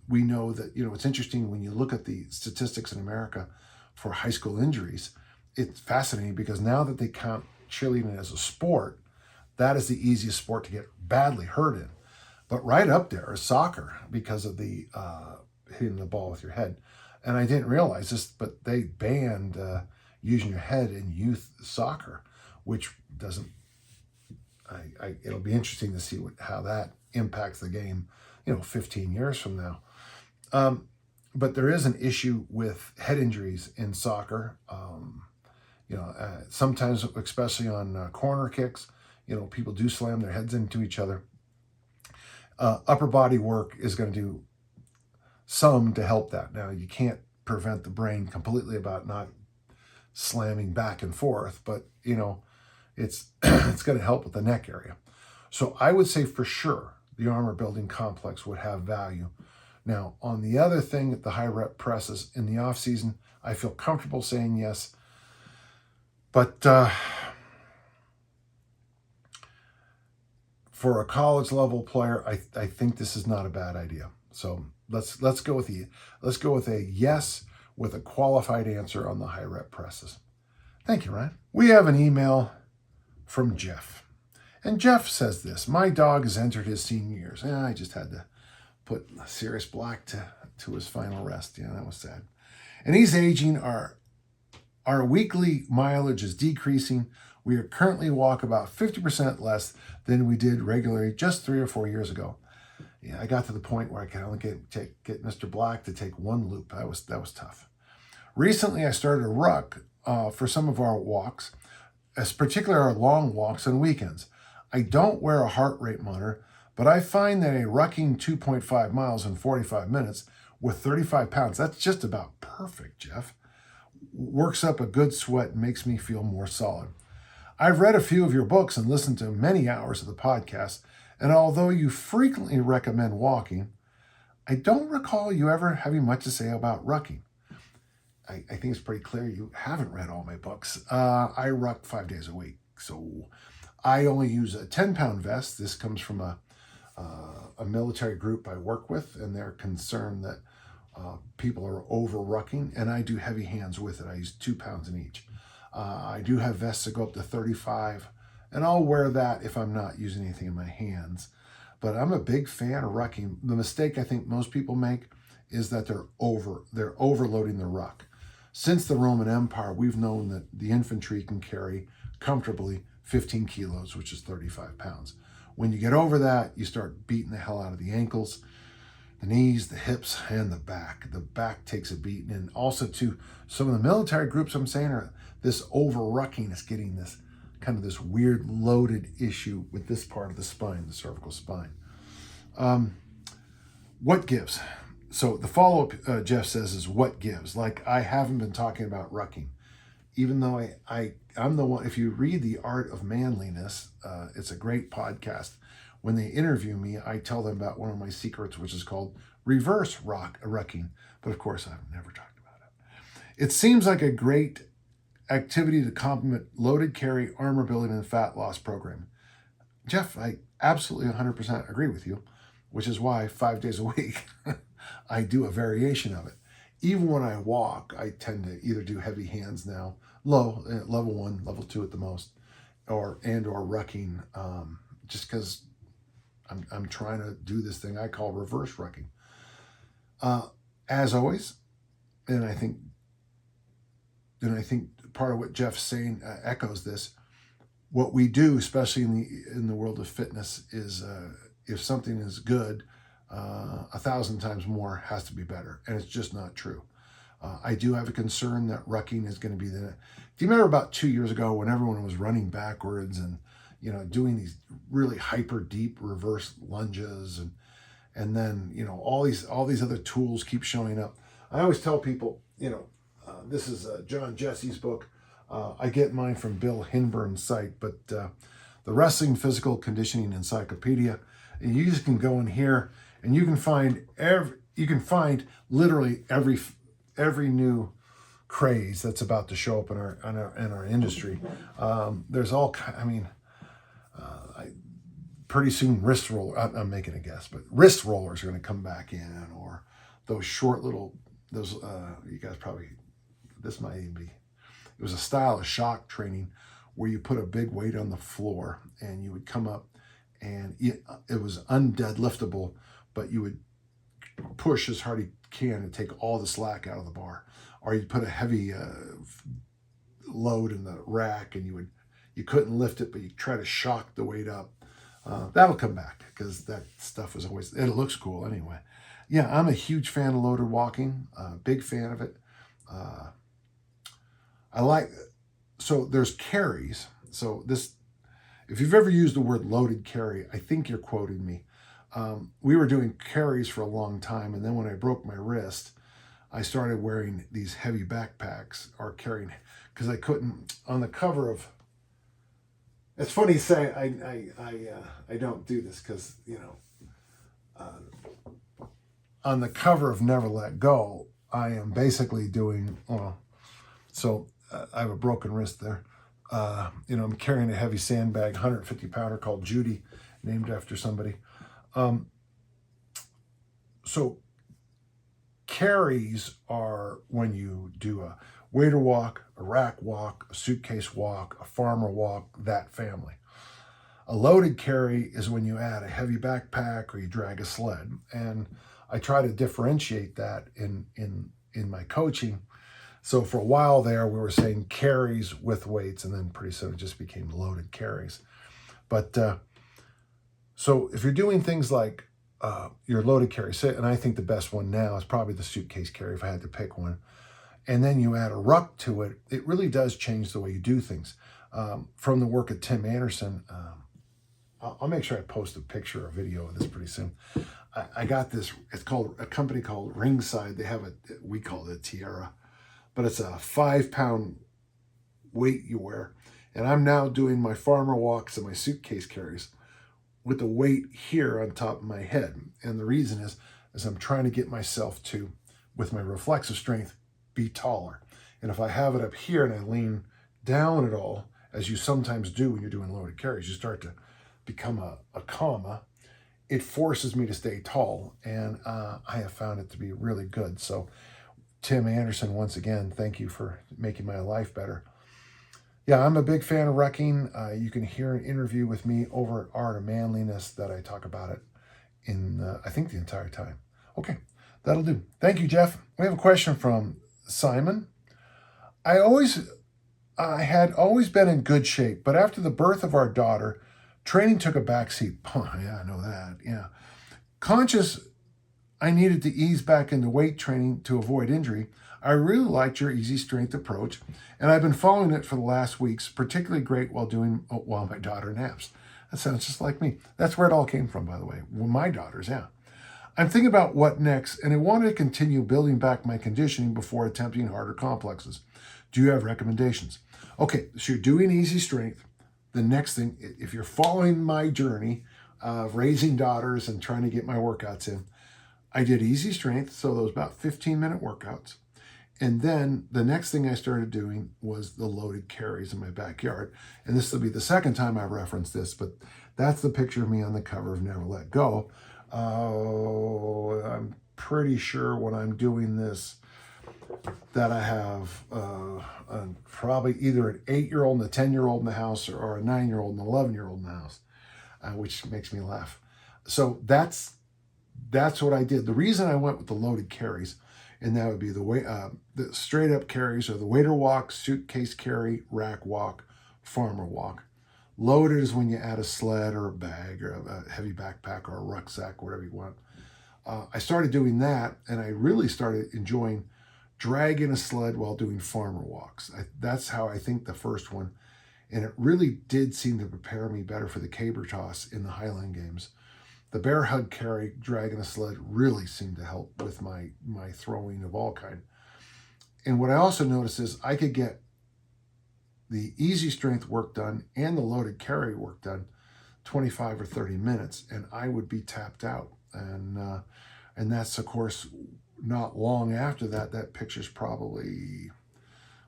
We know that, it's interesting when you look at the statistics in America for high school injuries. It's fascinating because now that they count cheerleading as a sport, that is the easiest sport to get badly hurt in. But right up there is soccer because of the hitting the ball with your head. And I didn't realize this, but they banned using your head in youth soccer, which doesn't, it'll be interesting to see how that impacts the game, 15 years from now. But there is an issue with head injuries in soccer. Sometimes, especially on corner kicks, people do slam their heads into each other. Upper body work is going to do some to help that. Now, you can't prevent the brain completely about not slamming back and forth, but, it's it's going to help with the neck area. So I would say for sure the Armor Building Complex would have value. Now, on the other thing, the high rep presses in the off season, I feel comfortable saying yes. But for a college level player, I think this is not a bad idea. So let's go with a yes with a qualified answer on the high rep presses. Thank you, Ryan. We have an email from Jeff. And Jeff says this: my dog has entered his senior years. I just had to put Sirius Black to his final rest. Yeah, that was sad. And he's aging. Our weekly mileage is decreasing. We are currently walk about 50% less than we did regularly just 3 or 4 years ago. Yeah, I got to the point where I could only get Mr. Black to take one loop. That was tough. Recently, I started a ruck for some of our walks, particularly our long walks on weekends. I don't wear a heart rate monitor, but I find that a rucking 2.5 miles in 45 minutes with 35 pounds, that's just about perfect, Jeff. Works up a good sweat and makes me feel more solid. I've read a few of your books and listened to many hours of the podcast, and although you frequently recommend walking, I don't recall you ever having much to say about rucking. I think it's pretty clear you haven't read all my books. I ruck 5 days a week, so I only use a 10-pound vest. This comes from a military group I work with, and they're concerned that people are over rucking, and I do heavy hands with it. I use 2 pounds in each. I do have vests that go up to 35, and I'll wear that if I'm not using anything in my hands. But I'm a big fan of rucking. The mistake I think most people make is that they're overloading the ruck. Since the Roman Empire, we've known that the infantry can carry comfortably 15 kilos, which is 35 pounds. When you get over that, you start beating the hell out of the ankles, the knees, the hips, and the back. The back takes a beating. And also, too, some of the military groups I'm saying are this over-rucking is getting this kind of this weird loaded issue with this part of the spine, the cervical spine. What gives? So the follow-up, Jeff says, is what gives. Like, I haven't been talking about rucking. Even though I'm the one, if you read The Art of Manliness, it's a great podcast. When they interview me, I tell them about one of my secrets, which is called reverse rucking. But of course, I've never talked about it. It seems like a great activity to complement loaded carry, armor building, and fat loss program. Jeff, I absolutely 100% agree with you, which is why 5 days a week I do a variation of it. Even when I walk, I tend to either do heavy hands now, low, level 1, level 2 at the most, or rucking, just because I'm trying to do this thing I call reverse rucking. As always, and I think part of what Jeff's saying echoes this. What we do, especially in the world of fitness, is if something is good, 1,000 times more has to be better, and it's just not true. I do have a concern that rucking is going to be the. Do you remember about 2 years ago when everyone was running backwards and doing these really hyper deep reverse lunges and then all these other tools keep showing up. I always tell people, this is John Jesse's book. I get mine from Bill Hinburn's site, but the Wrestling Physical Conditioning Encyclopedia. And you just can go in here and you can find literally every new craze that's about to show up in our industry. There's all pretty soon wrist roller. I'm making a guess, but wrist rollers are going to come back in, or those short little you guys probably, this might even be. It was a style of shock training where you put a big weight on the floor and you would come up and it was undeadliftable, but you would push as hard as you can and take all the slack out of the bar. Or you'd put a heavy load in the rack and you couldn't lift it, but you try to shock the weight up. That'll come back because that stuff was always, it looks cool anyway. Yeah, I'm a huge fan of loaded walking, big fan of it. So there's carries. So this, if you've ever used the word loaded carry, I think you're quoting me. We were doing carries for a long time, and then when I broke my wrist, I started wearing these heavy backpacks or carrying, because I couldn't, on the cover of, it's funny to say I don't do this because, on the cover of Never Let Go, I am basically doing, I have a broken wrist there. I'm carrying a heavy sandbag, 150 pounder called Judy, named after somebody. So carries are when you do waiter walk, a rack walk, a suitcase walk, a farmer walk, that family. A loaded carry is when you add a heavy backpack or you drag a sled. And I try to differentiate that in my coaching. So for a while there, we were saying carries with weights, and then pretty soon it just became loaded carries. But so if you're doing things like your loaded carry, and I think the best one now is probably the suitcase carry if I had to pick one, and then you add a ruck to it, it really does change the way you do things. From the work of Tim Anderson, I'll make sure I post a picture or video of this pretty soon. I got this, it's called a company called Ringside. They have we call it a Tiara, but it's a 5-pound weight you wear. And I'm now doing my farmer walks and my suitcase carries with the weight here on top of my head. And the reason is I'm trying to get myself to, with my reflexive strength, be taller. And if I have it up here and I lean down at all, as you sometimes do when you're doing loaded carries, you start to become a comma. It forces me to stay tall, and I have found it to be really good. So Tim Anderson, once again, thank you for making my life better. Yeah, I'm a big fan of rucking. You can hear an interview with me over at Art of Manliness that I talk about it in, I think, the entire time. Okay, that'll do. Thank you, Jeff. We have a question from Simon. I had always been in good shape, but after the birth of our daughter, training took a backseat. Yeah, I know that. Yeah. Conscious I needed to ease back into weight training to avoid injury, I really liked your easy strength approach, and I've been following it for the last weeks, particularly great while my daughter naps. That sounds just like me. That's where it all came from, by the way. Well, my daughters, yeah. I'm thinking about what next, and I wanted to continue building back my conditioning before attempting harder complexes. Do you have recommendations? Okay, so you're doing easy strength. The next thing, if you're following my journey of raising daughters and trying to get my workouts in, I did easy strength, so those about 15-minute workouts. And then the next thing I started doing was the loaded carries in my backyard. And this will be the second time I referenced this, but that's the picture of me on the cover of Never Let Go. I'm pretty sure when I'm doing this that I have probably either an 8-year-old and a 10-year-old in the house or a 9-year-old and an 11-year-old in the house, which makes me laugh. So that's what I did. The reason I went with the loaded carries, and that would be the straight up carries or the waiter walk, suitcase carry, rack walk, farmer walk. Loaded is when you add a sled or a bag or a heavy backpack or a rucksack, whatever you want. I started doing that, and I really started enjoying dragging a sled while doing farmer walks. That's how I think the first one, and it really did seem to prepare me better for the caber toss in the Highland Games. The bear hug carry, dragging a sled, really seemed to help with my throwing of all kind. And what I also noticed is I could get the easy strength work done and the loaded carry work done 25 or 30 minutes, and I would be tapped out. And that's, of course, not long after that. That picture's probably,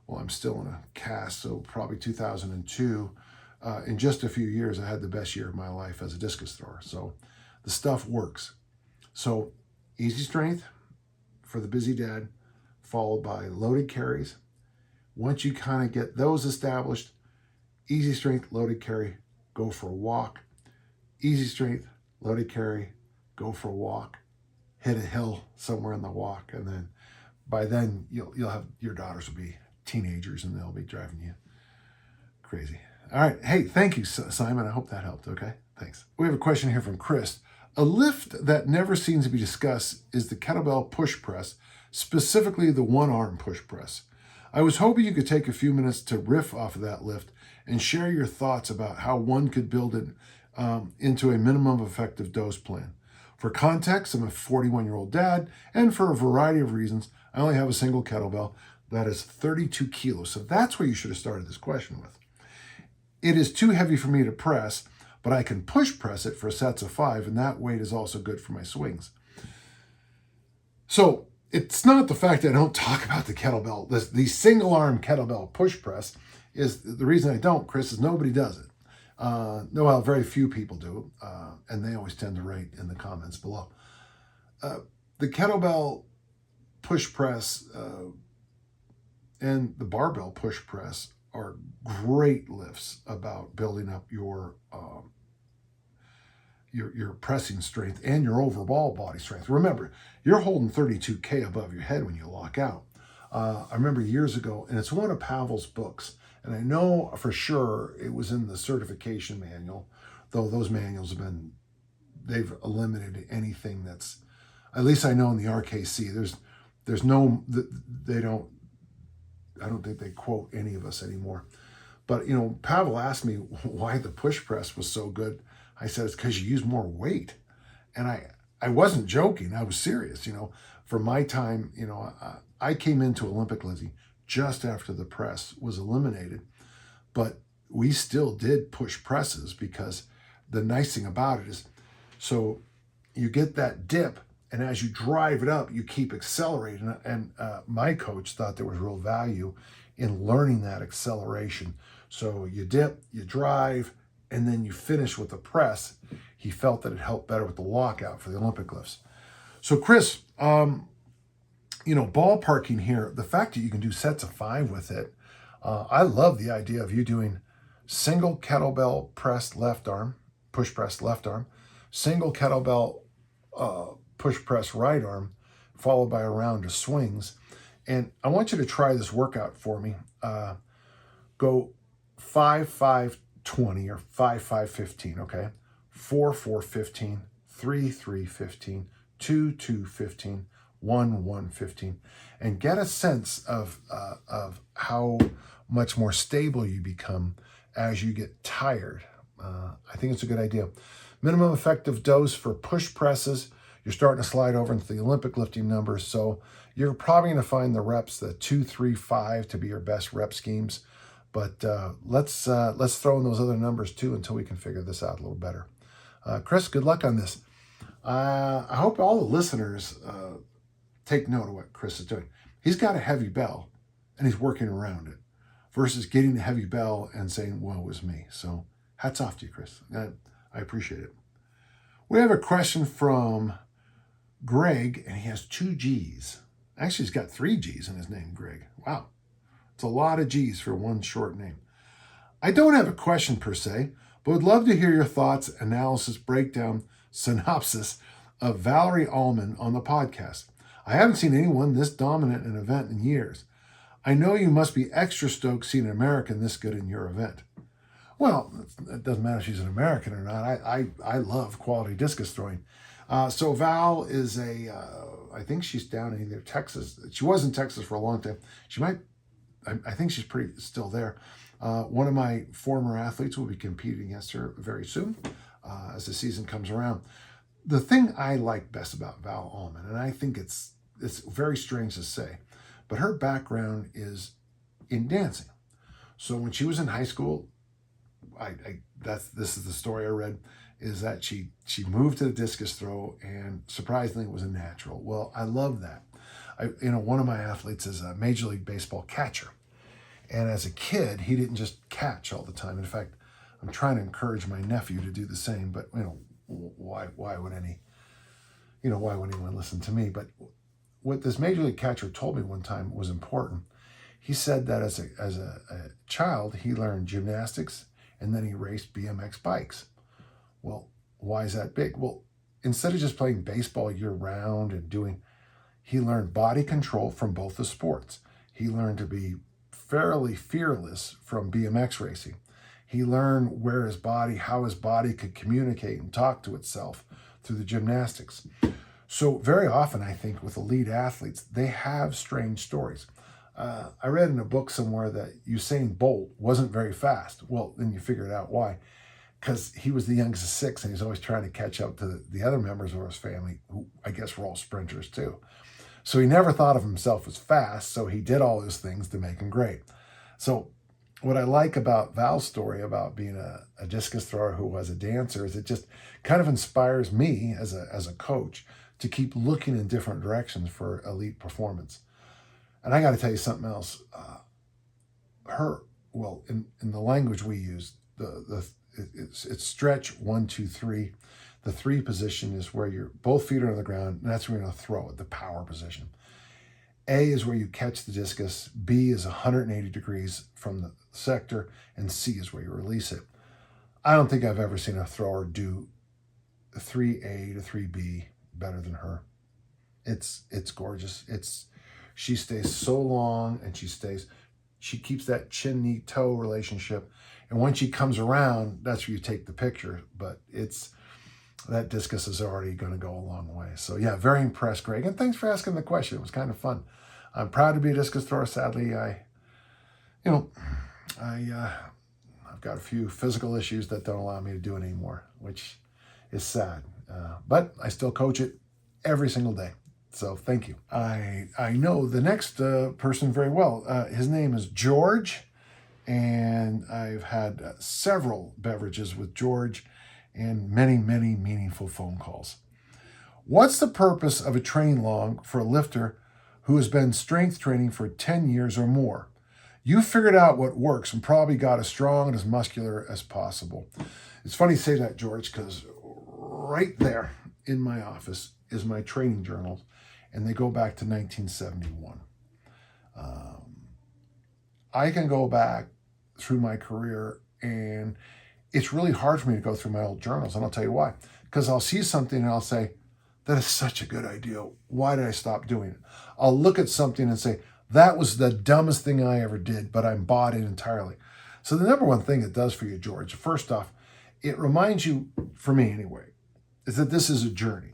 well, I'm still in a cast, so probably 2002. In just a few years, I had the best year of my life as a discus thrower. So the stuff works. So easy strength for the busy dad, followed by loaded carries. Once you kind of get those established, easy strength, loaded carry, go for a walk. Easy strength, loaded carry, go for a walk. Hit a hill somewhere in the walk, and then by then you'll have, your daughters will be teenagers and they'll be driving you crazy. All right. Hey, thank you, Simon. I hope that helped. Okay. Thanks. We have a question here from Chris. A lift that never seems to be discussed is the kettlebell push press, specifically the one-arm push press. I was hoping you could take a few minutes to riff off of that lift and share your thoughts about how one could build it into a minimum effective dose plan. For context, I'm a 41-year-old dad, and for a variety of reasons, I only have a single kettlebell that is 32 kilos. So that's what you should have started this question with. It is too heavy for me to press, but I can push press it for sets of 5, and that weight is also good for my swings. So it's not the fact that I don't talk about the kettlebell. The single arm kettlebell push press is the reason I don't, Chris, is nobody does it. Well, very few people do, and they always tend to write in the comments below. The kettlebell push press, and the barbell push press are great lifts about building up your pressing strength and your overall body strength. Remember, you're holding 32K above your head when you lock out. I remember years ago, and it's one of Pavel's books, and I know for sure it was in the certification manual, though those manuals they've eliminated anything that's, at least I know in the RKC, there's no, they don't, I don't think they quote any of us anymore. But, Pavel asked me why the push press was so good. I said, it's because you use more weight. And I wasn't joking. I was serious. For my time, I came into Olympic lifting just after the press was eliminated. But we still did push presses because the nice thing about it is, so you get that dip, and as you drive it up, you keep accelerating. And my coach thought there was real value in learning that acceleration. So you dip, you drive, and then you finish with the press. He felt that it helped better with the lockout for the Olympic lifts. So Chris, ballparking here, the fact that you can do sets of 5 with it, I love the idea of you doing single kettlebell press left arm, push press left arm, single kettlebell push press right arm, followed by a round of swings. And I want you to try this workout for me. Go 5-5-20 or 5-5-15, okay? 4-4-15, 3-3-15, 2-2-15, 1-1-15, and get a sense of how much more stable you become as you get tired. I think it's a good idea. Minimum effective dose for push presses. You're starting to slide over into the Olympic lifting numbers, so you're probably going to find the reps, the 2, 3, 5 to be your best rep schemes. But let's throw in those other numbers too until we can figure this out a little better. Chris, good luck on this. I hope all the listeners take note of what Chris is doing. He's got a heavy bell, and he's working around it, versus getting a heavy bell and saying, "Woe was me." So hats off to you, Chris. I appreciate it. We have a question from Greg, and he has 2 G's. Actually, he's got 3 G's in his name, Greg. Wow. It's a lot of G's for one short name. I don't have a question per se, but would love to hear your thoughts, analysis, breakdown, synopsis of Valarie Allman on the podcast. I haven't seen anyone this dominant in an event in years. I know you must be extra stoked seeing an American this good in your event. Well, it doesn't matter if she's an American or not. I love quality discus throwing. So Val is I think she's down in either Texas. She was in Texas for a long time. I think she's still there. One of my former athletes will be competing against her very soon as the season comes around. The thing I like best about Val Allman, and I think it's very strange to say, but her background is in dancing. So when she was in high school, this is the story I read, is that she moved to the discus throw, and surprisingly it was a natural. Well, I love that. One of my athletes is a Major League Baseball catcher. And as a kid, he didn't just catch all the time. In fact, I'm trying to encourage my nephew to do the same, but why would anyone listen to me? But what this Major League catcher told me one time was important. He said that as a child, he learned gymnastics, and then he raced BMX bikes. Well, why is that big? Well, instead of just playing baseball year round and he learned body control from both the sports. He learned to be fairly fearless from BMX racing. He learned how his body could communicate and talk to itself through the gymnastics. So very often, I think, with elite athletes, they have strange stories. I read in a book somewhere that Usain Bolt wasn't very fast. Well, then you figured out why. Because he was the youngest of 6, and he's always trying to catch up to the other members of his family, who I guess were all sprinters too. So he never thought of himself as fast, so he did all those things to make him great. So what I like about Val's story about being a discus thrower who was a dancer is it just kind of inspires me as a coach to keep looking in different directions for elite performance. And I got to tell you something else. In the language we use, it's stretch 1, 2, 3. The 3 position is where both feet are on the ground, and that's where you're going to throw it, the power position. A is where you catch the discus, B is 180 degrees from the sector, and C is where you release it. I don't think I've ever seen a thrower do 3A to 3B better than her. It's gorgeous. She stays so long, and she keeps that chin knee toe relationship. And when she comes around, that's where you take the picture. But that discus is already going to go a long way. So yeah, very impressed, Greg. And thanks for asking the question. It was kind of fun. I'm proud to be a discus thrower. Sadly, I've got a few physical issues that don't allow me to do it anymore, which is sad. But I still coach it every single day. So thank you. I know the next person very well. His name is George, and I've had several beverages with George and many, many meaningful phone calls. What's the purpose of a train log for a lifter who has been strength training for 10 years or more? You figured out what works and probably got as strong and as muscular as possible. It's funny you say that, George, because right there in my office is my training journal, and they go back to 1971. I can go back through my career, and it's really hard for me to go through my old journals, and I'll tell you why. Because I'll see something and I'll say, that is such a good idea. Why did I stop doing it? I'll look at something and say, that was the dumbest thing I ever did, but I'm bought in entirely. So the number one thing it does for you, George, first off, it reminds you, for me anyway, is that this is a journey.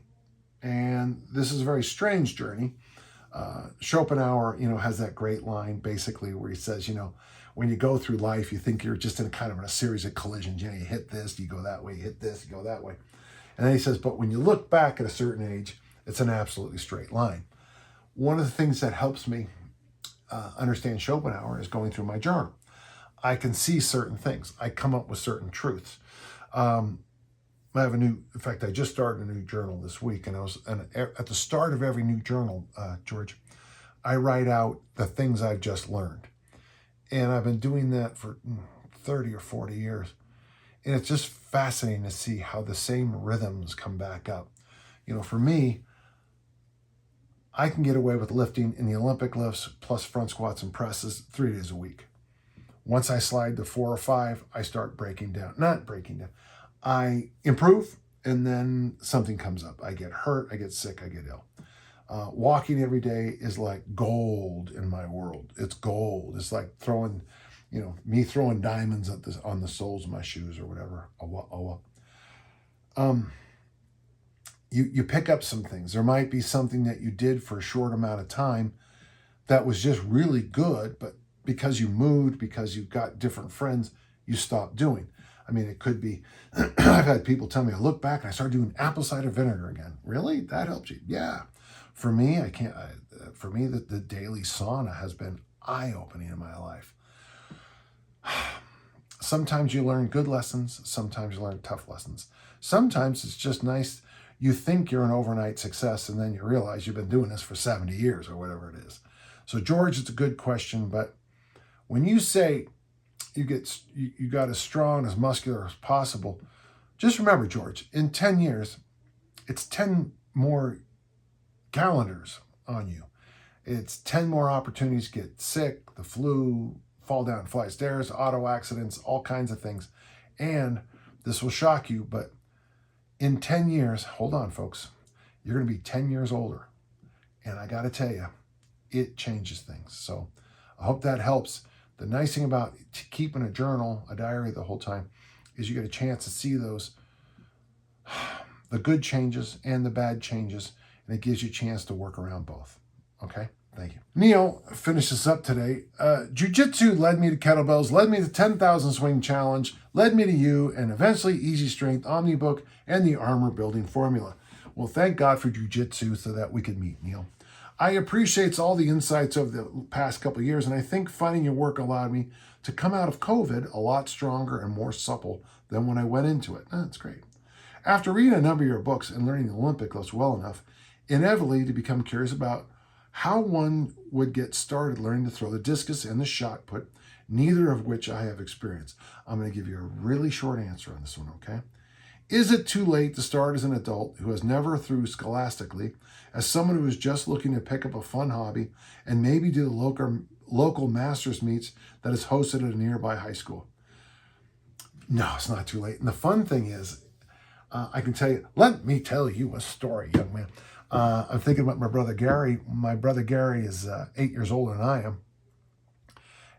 And this is a very strange journey. Schopenhauer, has that great line basically where he says, when you go through life, you think you're just in a series of collisions. You hit this, you go that way, you hit this, you go that way. And then he says, but when you look back at a certain age, it's an absolutely straight line. One of the things that helps me understand Schopenhauer is going through my journal. I can see certain things. I come up with certain truths. I just started a new journal this week, and at the start of every new journal, George, I write out the things I've just learned. And I've been doing that for 30 or 40 years. And it's just fascinating to see how the same rhythms come back up. For me, I can get away with lifting in the Olympic lifts plus front squats and presses 3 days a week. Once I slide to 4 or 5, I start not breaking down. I improve, and then something comes up. I get hurt, I get sick, I get ill. Walking every day is like gold in my world. It's gold. It's like throwing diamonds on the soles of my shoes or whatever. You pick up some things. There might be something that you did for a short amount of time that was just really good, but because you moved, because you've got different friends, you stopped doing. It could be, I've had people tell me, I look back and I started doing apple cider vinegar again. Really? That helps you? Yeah. For me, the daily sauna has been eye-opening in my life. Sometimes you learn good lessons. Sometimes you learn tough lessons. Sometimes it's just nice. You think you're an overnight success, and then you realize you've been doing this for 70 years or whatever it is. So, George, it's a good question, but when you say you got as strong, as muscular as possible, just remember, George, in 10 years, it's 10 more calendars on you. It's 10 more opportunities to get sick, the flu, fall down flight stairs, auto accidents, all kinds of things. And this will shock you, but in 10 years, hold on, folks, you're going to be 10 years older. And I got to tell you, it changes things. So I hope that helps. The nice thing about keeping a journal, a diary the whole time, is you get a chance to see the good changes and the bad changes, and it gives you a chance to work around both. Okay? Thank you. Neil finishes up today. Jiu-Jitsu led me to kettlebells, led me to 10,000 swing challenge, led me to you, and eventually Easy Strength, Omnibook, and the armor building formula. Well, thank God for Jiu-Jitsu so that we could meet, Neil. I appreciate all the insights of the past couple of years, and I think finding your work allowed me to come out of COVID a lot stronger and more supple than when I went into it. That's great. After reading a number of your books and learning the Olympic lifts well enough, inevitably to become curious about how one would get started learning to throw the discus and the shot put, neither of which I have experienced. I'm going to give you a really short answer on this one, okay? Is it too late to start as an adult who has never threw scholastically, as someone who is just looking to pick up a fun hobby and maybe do the local masters meets that is hosted at a nearby high school? No, it's not too late. And the fun thing is, I can tell you, let me tell you a story, young man. I'm thinking about my brother Gary. My brother Gary is 8 years older than I am.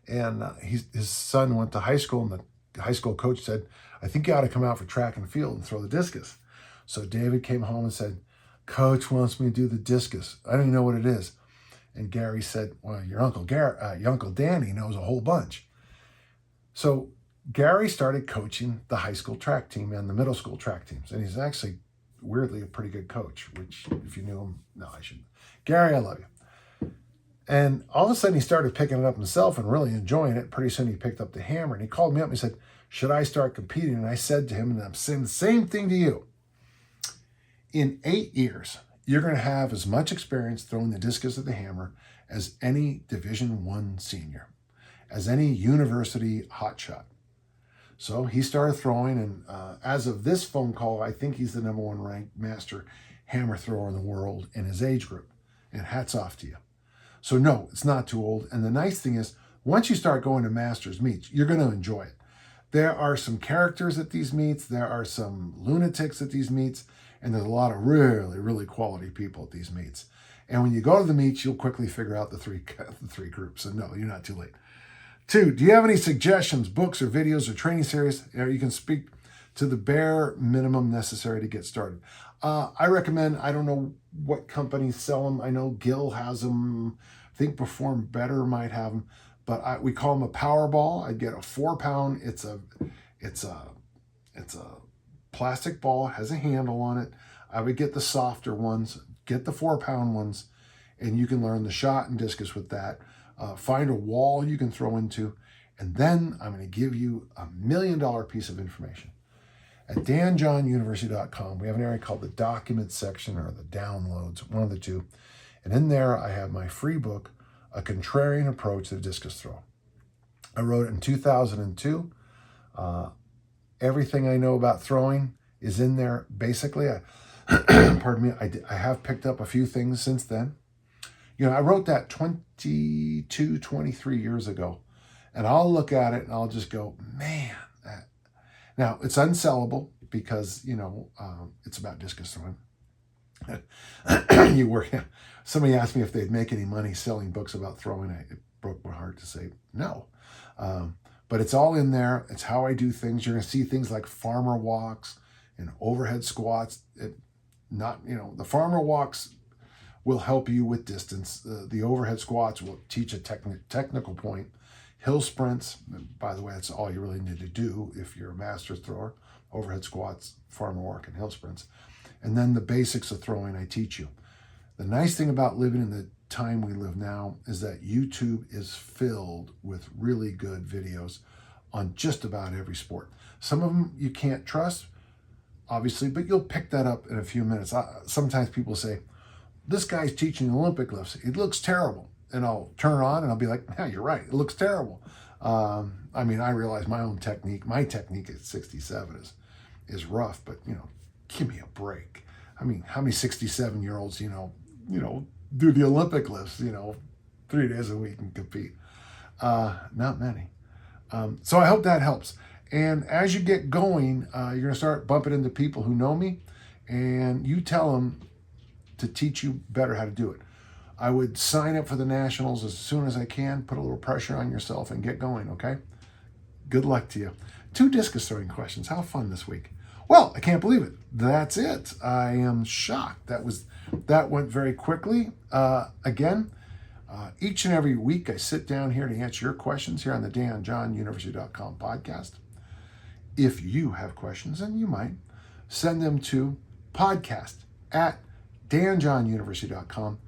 And his son went to high school, and the high school coach said, I think you ought to come out for track and field and throw the discus. So David came home and said, Coach wants me to do the discus. I don't even know what it is. And Gary said, well, your Uncle Danny knows a whole bunch. So Gary started coaching the high school track team and the middle school track teams. And he's actually, weirdly, a pretty good coach, which if you knew him, no, I shouldn't. Gary, I love you. And all of a sudden he started picking it up himself and really enjoying it. Pretty soon he picked up the hammer and he called me up and he said, should I start competing? And I said to him, and I'm saying the same thing to you. In 8 years, you're going to have as much experience throwing the discus at the hammer as any Division I senior, as any university hotshot. So he started throwing, and as of this phone call, I think he's the #1 ranked master hammer thrower in the world in his age group. And hats off to you. So no, it's not too old. And the nice thing is, once you start going to masters meets, you're going to enjoy it. There are some characters at these meets. There are some lunatics at these meets. And there's a lot of really, really quality people at these meets. And when you go to the meets, you'll quickly figure out the three groups. And no, you're not too late. 2, do you have any suggestions, books or videos or training series? You can speak to the bare minimum necessary to get started. I recommend, I don't know what companies sell them. I know Gill has them. I think Perform Better might have them. But we call them a power ball. I'd get a 4-pound. It's a plastic ball. It has a handle on it. I would get the softer ones. Get the 4-pound ones, and you can learn the shot and discus with that. Find a wall you can throw into, and then I'm going to give you $1 million piece of information. At danjohnuniversity.com, we have an area called the documents section or the downloads, one of the two. And in there, I have my free book, A Contrarian Approach to the Discus Throw. I wrote it in 2002. Everything I know about throwing is in there. Basically, pardon me, I have picked up a few things since then. You know, I wrote that 22, 23 years ago, and I'll look at it and I'll just go, man, that. Now, it's unsellable because, you know, it's about discus throwing. Somebody asked me if they'd make any money selling books about throwing. It broke my heart to say no. But it's all in there. It's how I do things. You're going to see things like farmer walks and overhead squats. The farmer walks will help you with distance. The overhead squats will teach a technical point. Hill sprints, by the way, that's all you really need to do if you're a master thrower. Overhead squats, farmer walk, and hill sprints. And then the basics of throwing I teach you. The nice thing about living in the time we live now is that YouTube is filled with really good videos on just about every sport. Some of them you can't trust, obviously, but you'll pick that up in a few minutes. Sometimes people say, this guy's teaching Olympic lifts. It looks terrible. And I'll turn it on and I'll be like, yeah, you're right. It looks terrible. I realize my technique at 67 is rough, but, give me a break. How many 67-year-olds, do the Olympic lifts, 3 days a week and compete? Not many. So I hope that helps. And as you get going, you're going to start bumping into people who know me, and you tell them to teach you better how to do it. I would sign up for the nationals as soon as I can, put a little pressure on yourself and get going, okay? Good luck to you. 2 discus throwing questions. How fun this week. Well, I can't believe it. That's it. I am shocked. That went very quickly. Again, each and every week I sit down here to answer your questions here on the danjohnuniversity.com podcast. If you have questions, and you might, send them to podcast@danjohnuniversity.com.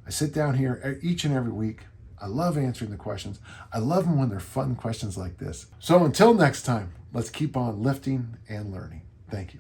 I sit down here each and every week. I love answering the questions. I love them when they're fun questions like this. So until next time, let's keep on lifting and learning. Thank you.